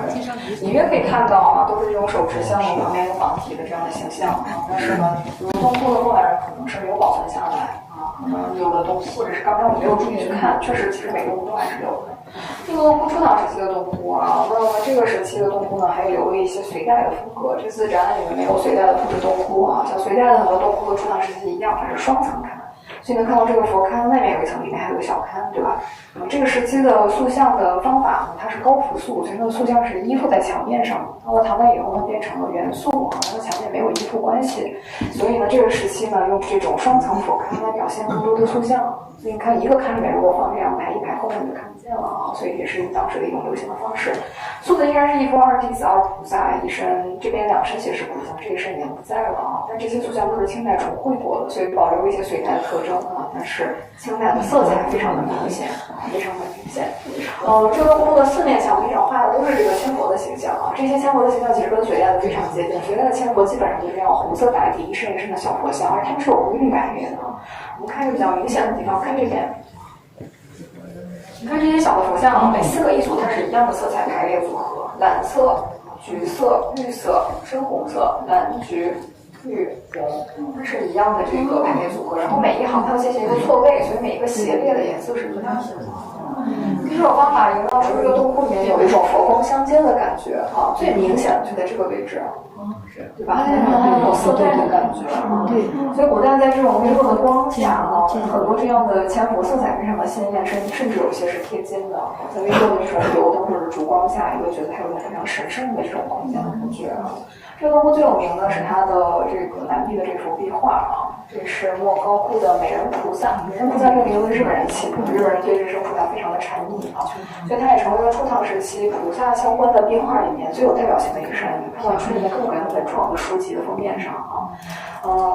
隐约可以看到啊，都是这种手持香炉，旁边有绑体的这样的形象啊。但是呢，有洞窟的工人可能是没有保存下来啊，可能有的洞窟，或者是刚才我没有注意去看，确实其实每个洞窟还是有的。这个洞窟初唐时期的洞窟啊，那么这个时期的洞窟呢，还留了一些隋代的风格。这次展览里面没有隋代的布置洞窟啊，像隋代的很多洞窟和初唐时期一样，它是双层龛，所以能看到这个佛龛外面有一层，里面还有个小龛，对吧？这个时期的塑像的方法呢，它是高朴素，所以它的塑像是依附在墙面上。到了唐代以后呢，变成了元素啊，它和墙面没有依附关系，所以呢，这个时期呢，用这种双层佛龛来表现更多的塑像。所以你看一个龛里面如果放这样排一排，后面你就看不见了啊，所以也是当时的一种流行的方式。塑的依然是一夫二弟子二菩萨，一身这边两身写实菩萨，这一身已经不在了啊。但这些塑像都是清代重绘过的，所以保留一些隋代的特征啊，但是清代的色彩非常的明显啊，非常的明显。这个宫的四面墙壁上画的都是这个千佛的形象啊，这些千佛的形象其实跟隋代的非常接近。隋代的千佛基本上就是这样红色打底，一身一身的小佛像，而他们是有规律排列的啊。我们看一个比较明显的地方，看这边。你看这些小的佛像，每4个一组，它是一样的色彩排列组合，蓝色、橘色、绿色、深红色、蓝、橘、绿、红，它是一样的这个排列组合。然后每一行它要进行一个错位，所以每一个斜列的颜色是不一样的。这种方法营造出这个洞窟里面有一种佛光相间的感觉啊，最明显的就在这个位置。对吧？它有色带的感觉啊。对，所以古代在这种微弱的光下啊，很多这样的千佛色彩非常的鲜艳，甚至有些是贴金的。在微弱的这种油灯或者烛光下，你会觉得它有种非常神圣的这种空间的感觉啊。这个洞窟最有名的是它的这个南壁的这幅壁画啊，这是莫高窟的美人菩萨。美人菩萨这个名字日本人起的，日本人对这尊菩萨非常的沉迷啊，所以它也成为了初唐时期菩萨相关的壁画里面最有代表性的一个山。你看到出现在各种各样的文创的书籍的封面上啊。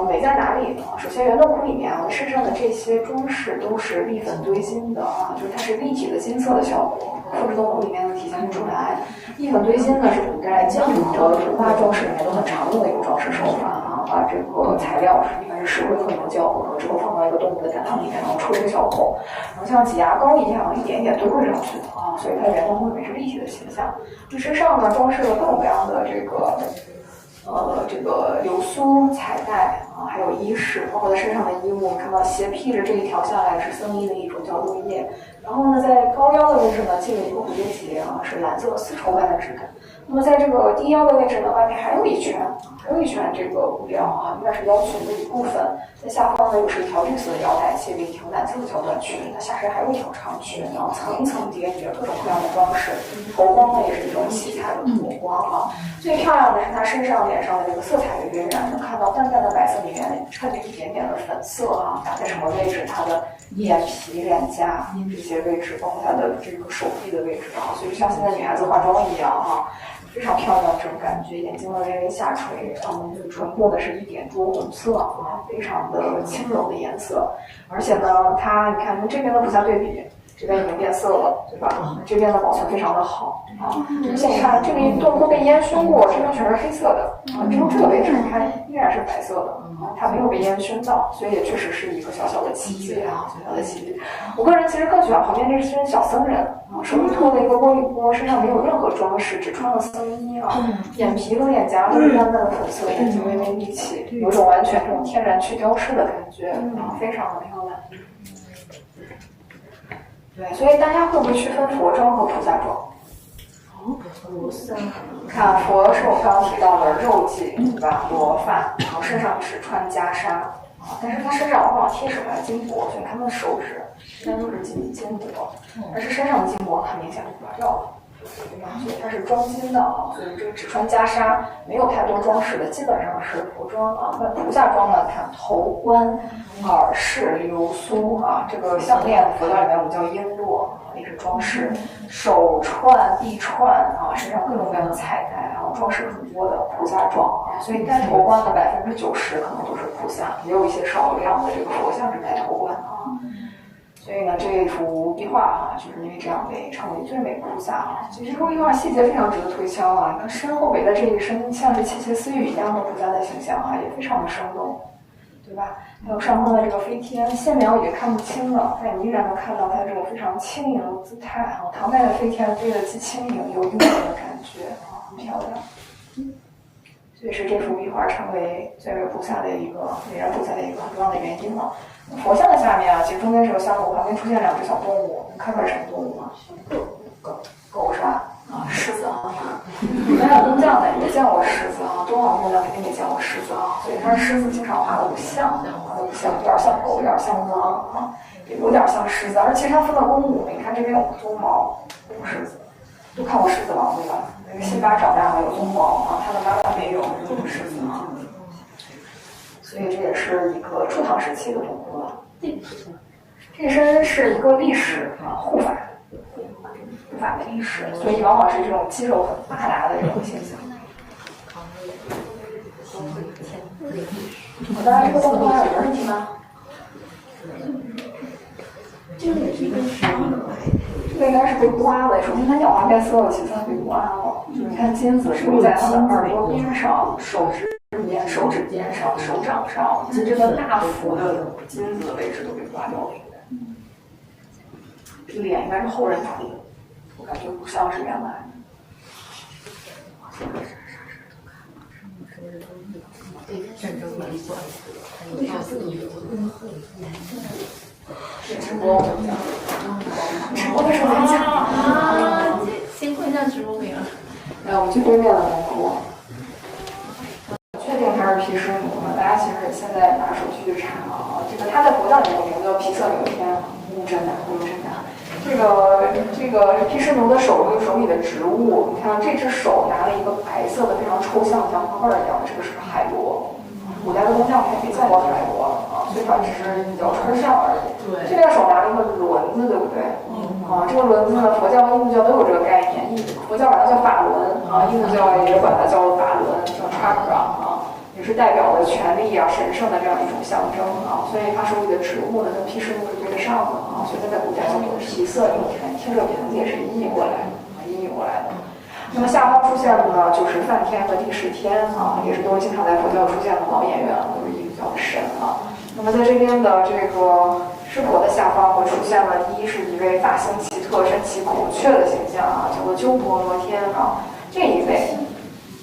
美在哪里呢？首先，圆洞窟里面啊，身上的这些装饰都是立粉堆金的啊，就是它是立体的金色的效果，复制洞窟里面能体现不出来。立粉堆金呢是古代建筑和图画装饰里面都很常用的一种装饰手法啊，把这个材料一般是石灰和牛胶混合之后放到一个动物的胆囊里面，然后出这个效果，然后像挤牙膏一样一点一点堆绘上去的啊，所以它圆洞窟里面是立体的形象。这身上呢装饰了各种各样的这个流苏、彩带啊，还有衣饰，包括他身上的衣物，看到斜披着这一条下来是僧衣的一种叫落叶。然后呢，在高腰的位置呢，系了一个蝴蝶结啊，是蓝色丝绸般的质感。那么在这个低腰的位置呢，外面还有一圈这个布料啊，应该是腰裙的一部分。在下方呢，又是一条绿色的腰带，系了一条蓝色的小短裙，它下身还有一条长裙，然后层层叠叠各种各样的装饰，头光呢也是一种七彩的头光啊。最漂亮的是它身上脸上的这个色彩的晕染，能看到淡淡的白色里面掺着一点点的粉色啊，打在什么位置？它的眼皮、脸颊这些位置，包括它的这个手臂的位置啊，所以像现在女孩子化妆一样啊。非常漂亮的这种感觉，眼睛呢微微下垂，然后唇部呢是一点朱红色啊，非常的轻柔的颜色。而且呢，你看跟这边的菩萨对比，这边已经变色了，对吧？这边的保存非常的好啊。而且你看这个洞窟被烟熏过，这边全是黑色的啊，只有这个位置你看依然是白色的啊，它没有被烟熏到，所以也确实是一个小小的奇迹啊，小小的奇迹。我个人其实更喜欢旁边这群小僧人啊，手里托了一个玻璃钵，身上没有任何装饰，只穿了僧衣啊，眼皮和脸颊都是淡淡的粉色，眼睛微微闭起，有种完全这种天然去雕饰的感觉啊，非常的漂亮。对，所以大家会不会区分佛装和菩萨装？菩萨，看佛是我刚刚提到的肉髻，对吧？罗发，然后身上是穿袈裟啊，但是他身上往往贴什么金箔，所以他们的手指一般都是金箔，但是身上的金箔很明显就刮掉了。对吧？所以它是装金的啊，所以这个只穿袈裟，没有太多装饰的，基本上是佛装啊。那菩萨装呢，看头冠、耳饰、流苏啊，这个项链佛教里面我们叫璎珞啊，也是装饰，手串、臂串啊，身上各种各样的彩带啊，装饰很多的菩萨装啊。所以戴头冠的90%可能都是菩萨，也有一些少量的这个佛像是戴头冠啊。所以呢，这一幅壁画啊，就是因为这样被称为最美菩萨啊。其实这幅壁画细节非常值得推敲啊，它身后围的这一身像是窃窃私语一样的菩萨的形象啊，也非常的生动，对吧？还有上方的这个飞天，线描也看不清了，但你依然能看到它这个非常轻盈的姿态啊。唐代的飞天飞得既轻盈又慵懒的感觉啊，很漂亮。所以是这幅壁画成为最美菩萨的一个美人菩萨的一个很重要的原因了。佛像的下面啊，其实中间这个香炉旁边出现2只小动物，你看出来什么动物吗？狗是吧？啊，狮子啊。你们有工匠的也见过狮子啊，敦煌工匠肯定也见过狮子啊，所以它是狮子经常画的五像，有点像狗，有点像狼啊，也有点像狮子，而其实它分了公母。你看这边有鬃毛，有狮子，都看过《狮子王》对吧？那个辛巴长大了有鬃毛啊，他的妈妈没有，就是狮子啊。所以这也是一个初唐时期的动物了。这身是一个历史啊，护法的历史，所以往往是这种肌肉很发达的这种形象。我当然这个动作还有问题吗？这个也是一个这个应该是被刮了。首先它鸟花变色了，其次它被刮了。你看金子是在它的耳朵边上、手指尖上、手掌上，以及这个大幅的金子的位置都被刮掉了。这个脸应该是后人涂的，我感觉不像是原来的。是直播，直播的时候讲啊，辛苦一下直播名了。来，我们去对面的门口。确定它是毗湿奴吗？大家其实现在拿手去查啊，这个它在佛教里面有名字叫毗色流天，乌真的。这个毗湿奴的手里的植物，你看这只手拿了一个白色的非常抽象像花瓣一样的，这个是海螺。古代的工匠肯定没见过海螺啊，所以它只是比较抽象而已。对，这边手拿了一个轮子，对不对？啊，这个轮子呢，佛教和印度教都有这个概念。佛教管它叫法轮啊，印度教也管它叫法轮，叫 chakra 啊，也是代表了权力啊、神圣的这样一种象征啊。所以它手里的植物呢，跟毗湿奴是对得上的啊，所以它在古代叫做毗色流天，听这个名字也是音译过来的啊，音译过来的。那么下方出现的呢，就是梵天和帝释天啊，也是都是经常在佛教出现的老演员，都是印度教的神啊。那么在这边的这个湿婆的下方会出现了，第一是一位发型奇特、身骑孔雀的形象啊，叫做鸠婆罗天啊。这一位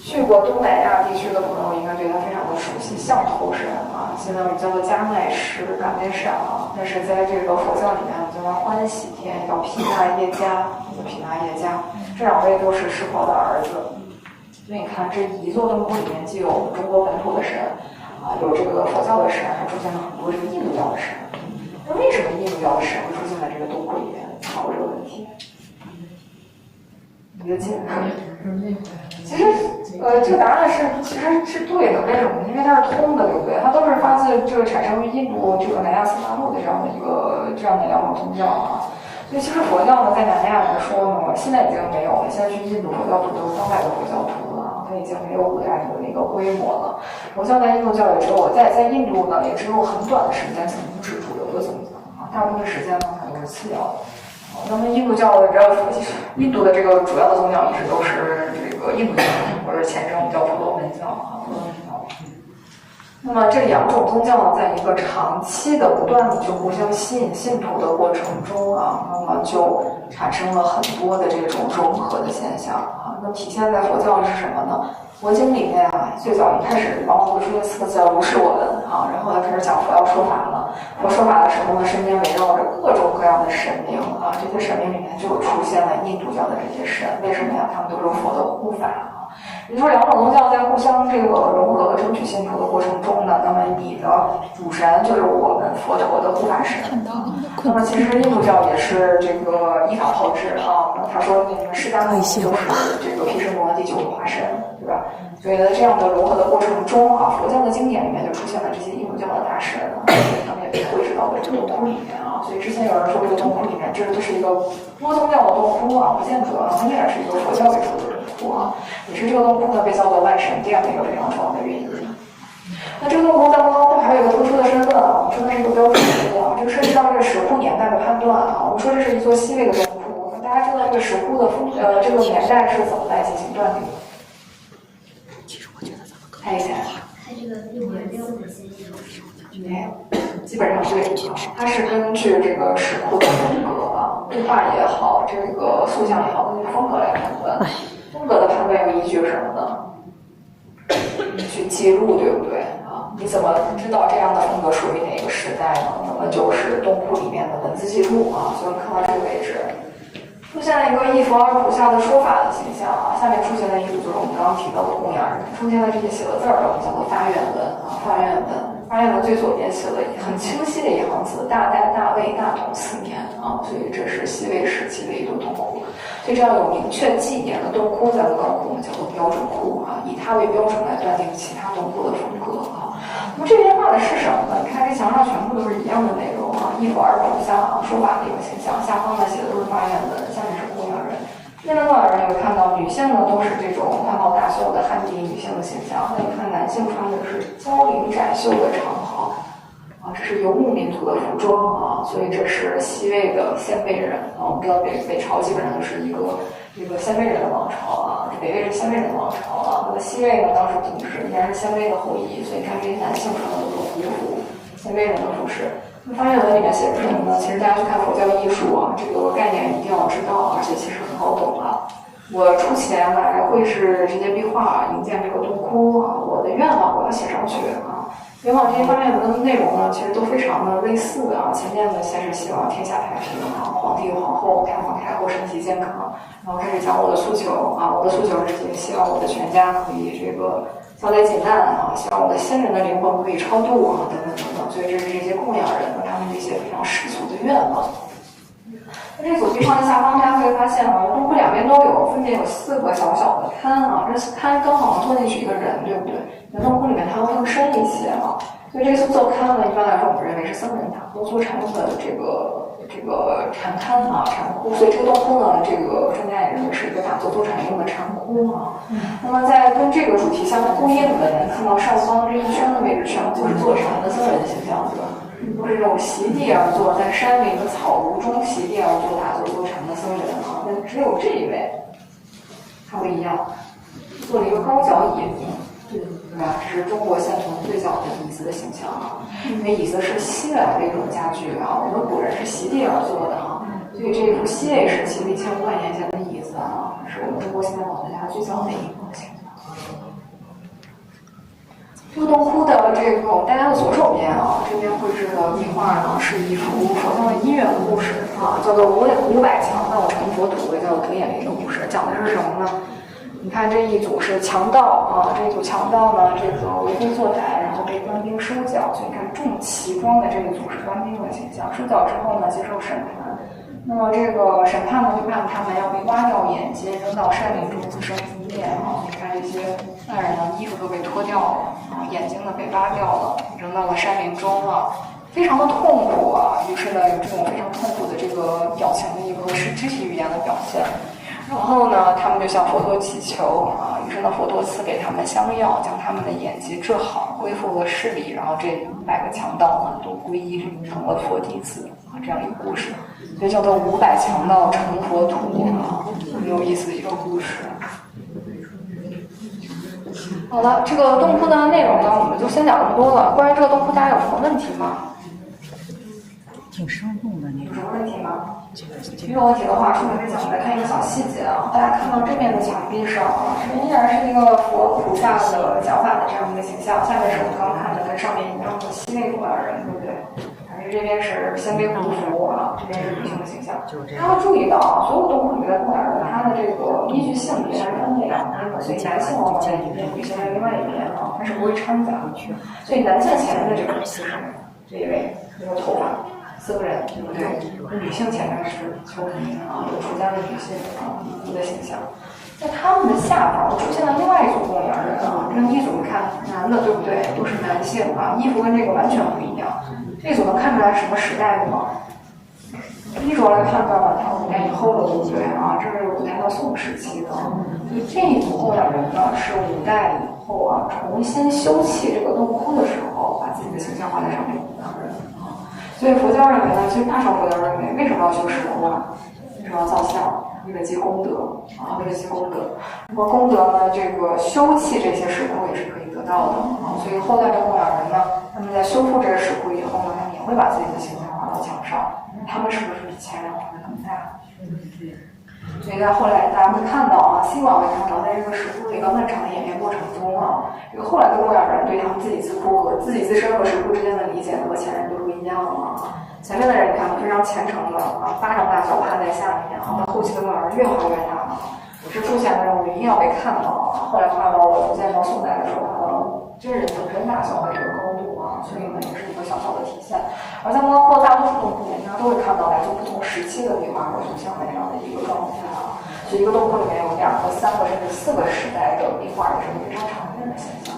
去过东南亚地区的朋友应该对他非常的熟悉，象头神啊，现在我们叫做迦奈什、嘎内什啊，但是在这个佛教里面我们叫他欢喜天，叫毗那耶迦，毗那耶迦。这2位都是湿婆的儿子，所以你看这一座洞窟里面既有我们中国本土的神啊，有这个佛教的神，还出现了很多这个印度教的神。那为什么印度教的神会出现在这个洞窟里面？考过这个问题？一个解释。其实这个答案其实是对的，为什么？因为它是通的，对不对？它都是发自这个产生于印度这个南亚次大陆的这样的2种宗教啊。所以其实佛教呢，在南亚来说呢，现在已经没有了。现在去印度佛教徒都是当代的佛教徒了，它已经没有古代的那个规模了。佛教在印度教也只有在印度呢，也只有很短的时间曾经是主流的宗教啊，大部分时间呢它都是次要的。那么印度教的印度的这个主要的宗教一直都是这个印度教，或者前称叫婆罗门教啊，婆罗门教。那么这2种宗教呢，在一个长期的不断的就互相吸引信徒的过程中啊，那么就产生了很多的这种融合的现象啊。那体现在佛教是什么呢？佛经里面啊，最早一开始往往会出现4个字叫如是我闻啊，然后他开始讲佛要说法了。佛说法的时候呢，身边围绕着各种各样的神灵啊，这些神灵里面就出现了印度教的这些神，为什么呀？他们都是佛的护法啊。也就是说，2种宗教在互相这个融合和争取信徒的过程中呢，那么你的呢？主神就是我们佛陀的护法神。那么其实印度教也是这个依法炮制啊。那他说你们释迦牟尼就是这个毗湿奴的第9个化身，对吧？所以在这样的融合的过程中啊，佛教的经典里面就出现了这些印度教的大神啊，他们也被绘制到了这个洞窟里面啊。所以之前有人说这个洞窟里面，这是一个多宗教的洞窟啊，不见得啊，它依然是一个佛教为主的洞窟啊，也是这个洞窟呢被叫做万神殿的一个非常重要的原因。那这个洞窟在莫高窟还有一个特殊的身份啊，我们说它是一个标准石窟啊，这个涉及到这个石窟年代的判断啊。我们说这是一座西魏的洞窟，那大家知道这个石窟的这个年代是怎么来进行断定的？其实我觉得咱们看一下，它这个6.6的信息没有，基本上对，它是根据这个石窟的风格啊，绘画也好，这个塑像也好，根据风格来判断。风格的判断有依据是什么呢？去记录，对不对啊？你怎么知道这样的风格属于哪个时代呢？那么就是洞窟里面的文字记录啊。所以看到这个位置，出现了一个一佛二菩萨的说法的形象啊。下面出现了一组就是我们刚刚提到的供养人，出现了这些写了字儿的，我们叫做发愿文啊。发愿文，发愿文最左边写了很清晰的一行字：大代大魏大统4年啊。所以这是西魏时期的一座洞窟。所以这样有明确记点的洞窟，在莫高窟我们叫做标准窟啊，以它为标准来断定其他洞窟的风格啊。那么这边画的是什么呢？你看这墙上全部都是一样的内容啊，一佛二菩萨啊，说法的一个形象。下方呢写的都是发愿文，下面是供养人。这边的供养人你会看到女性呢都是这种宽袍大袖的汉地女性的形象，那你看男性穿的是交领窄袖的长袍。啊，这是游牧民族的服装啊，所以这是西魏的鲜卑人啊。我们知道北朝基本上就是一个鲜卑人的王朝啊，北魏是鲜卑人的王朝啊。那么西魏呢，当时统治依然是鲜卑的后裔，所以看这些男性穿的都是胡服，鲜卑人的服饰。那发愿文里面写的是什么呢？其实大家去看佛教艺术啊，这个概念一定要知道，而且其实很好懂啊。我出钱来绘制这些壁画，营建这个洞窟啊，我的愿望我要写上去啊。愿望这些发愿文的内容呢，其实都非常的类似啊。前面呢，先是希望天下太平啊，皇帝皇后开皇太后身体健康，然后开始讲我的诉求啊，我的诉求是希望我的全家可以这个消灾解难啊，希望我的先人的灵魂可以超度啊，等等等等。所以这是这些供养人的他们这些非常世俗的愿望。那这组壁画的下方，大家会发现啊，洞窟两边都有，分别有4个小小的龛啊，这龛刚好坐进去一个人，对不对？那洞窟里面它会更深一些啊，所以这4座龛呢，一般来说我们认为是僧人打坐做禅用的这个禅龛啊、禅窟，所以这个洞窟呢，这个专家也认为是一个打坐做禅用的禅窟啊。那么在跟这个主题相呼应的，能看到上方这一圈的位置全部是坐禅的僧人的形象，对吧？都是这种席地而坐，在山林的草庐中席地而坐打坐坐禅的僧人啊。但只有这一位，他不一样，做了一个高脚椅，对吧？这是中国现存最早的椅子的形象啊。因为椅子是西来的一种家具啊，我们古人是席地而坐的啊，所以这幅西魏时期的1500年前的椅子啊，是我们中国现代保存下最早的一个形象。这个洞窟的这个大家的左手边啊，这边绘制的壁画呢，是一幅佛教的音乐故事啊，叫做500强盗成佛图，也叫做德眼林的故事。讲的是什么呢？你看这一组是强盗啊，这一组强盗呢，这个为非作歹，然后被官兵收缴。所以你看重旗装的这一组是官兵的形象，收缴之后呢，接受审判。那么这个审判呢，就判他们要被挖掉眼睛，扔到山林中自生自灭啊！你看这些犯人呢，衣服都被脱掉了啊，眼睛呢被挖掉了，扔到了山林中啊，非常的痛苦啊。于是呢，有这种非常痛苦的这个表情的一个是肢体语言的表现。然后呢，他们就向佛陀祈求啊，于是呢，佛陀赐给他们香药，将他们的眼疾治好，恢复了视力。然后这500个强盗呢，都皈依成了佛弟子啊，这样一个故事。所以叫做500强盗成佛图啊，很有意思的一个故事。好了，这个洞窟的内容呢，我们就先讲这么多了。关于这个洞窟，大家有什么问题吗？挺生动的那有什么问题吗？没有问题的话，顺便讲，我们来看一个小细节啊。大家看到这边的墙壁上啊，这边依然是一个佛菩萨的讲法的这样一个形象，下面是我们刚刚看的跟上面一样的西魏供养人，对不对？还是这边是鲜卑胡服啊，这边是女性的形象。大家会注意到啊，所有动物里面的公园人，它的这个依据性别来分类啊，所以男性往往在一边，女性在另外一边啊，它是不会掺杂的。所以男性前面的这个是这一位，这个头发4个人，对不对？女性前面是丘尼啊，有出家的女性啊，一的形象。在他们的下方出现了另外一组公园人啊，这一组你看男的对不对？都是男性啊，衣服跟这个完全不一样。这组能看出来什么时代的吗？衣着来判断吧，它5代以后的对不对啊？这是5代到宋时期的，所以这一组公园人呢是5代以后啊重新修葺这个洞窟的时候，把自己的形象画在上面的人啊。所以佛教认为呢，其实大乘佛教认为，为什么要修石窟啊？为什么要造像？为了积功德啊，为了积功德。那么功德呢，这个修葺这些石窟也是可以得到的啊。所以后代的供养人呢，他们在修复这个石窟以后呢，他们也会把自己的形象画到墙上。他们是不是比前人画的更大？所以在后来大家会看到啊，西广会看到，在这个石窟的一个漫长的演变过程中啊，这个后来的供养人对他们自己自窟和自己自身和石窟之间的理解和前人都不一样了啊。前面的人你看非常虔诚的啊，巴掌大小趴在下面啊，到后期的供养人越画越大啊，是出现的任务一定要被看到啊。后来画到逐渐到宋代的时候，画到真人本身大小的这个高度啊，所以呢也是一个小小的体现。而在莫高窟大多数洞窟里，大家都会看到来自不同时期的壁画和塑像的这样的一个状态啊。所以一个洞窟里面有2个、3个甚至4个时代的壁画也是非常常见的现象。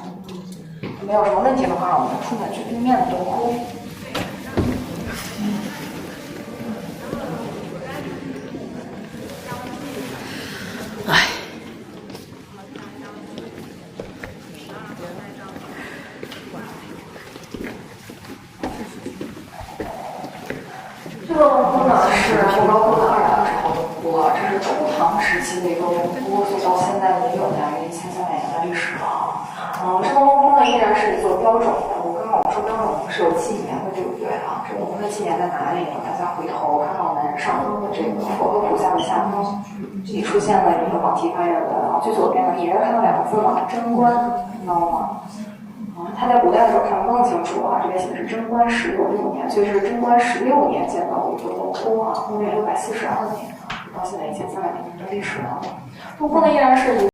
没有什么问题的话，我们出门去对面的洞窟。这个洞窟呢是莫高窟的2代时候洞窟了，这是初唐时期的一个洞窟，所以到现在也有大约1300年的历史了。这个洞窟呢依然是一座标种的。我刚刚我们说标种是有纪年的，对不对啊？这个洞窟的纪年在哪里呢？大家回头看到南上的这个佛和菩萨的下方，这里出现了一个仿题发言文啊，最左边呢也是看到2个字嘛，贞观，知道吗？他在古代的时候看得更清楚啊，这边写的是贞观16年，所以是贞观16年建造的一个洞窟啊，公元642年啊，到现在1300年的历史了。洞窟呢依然是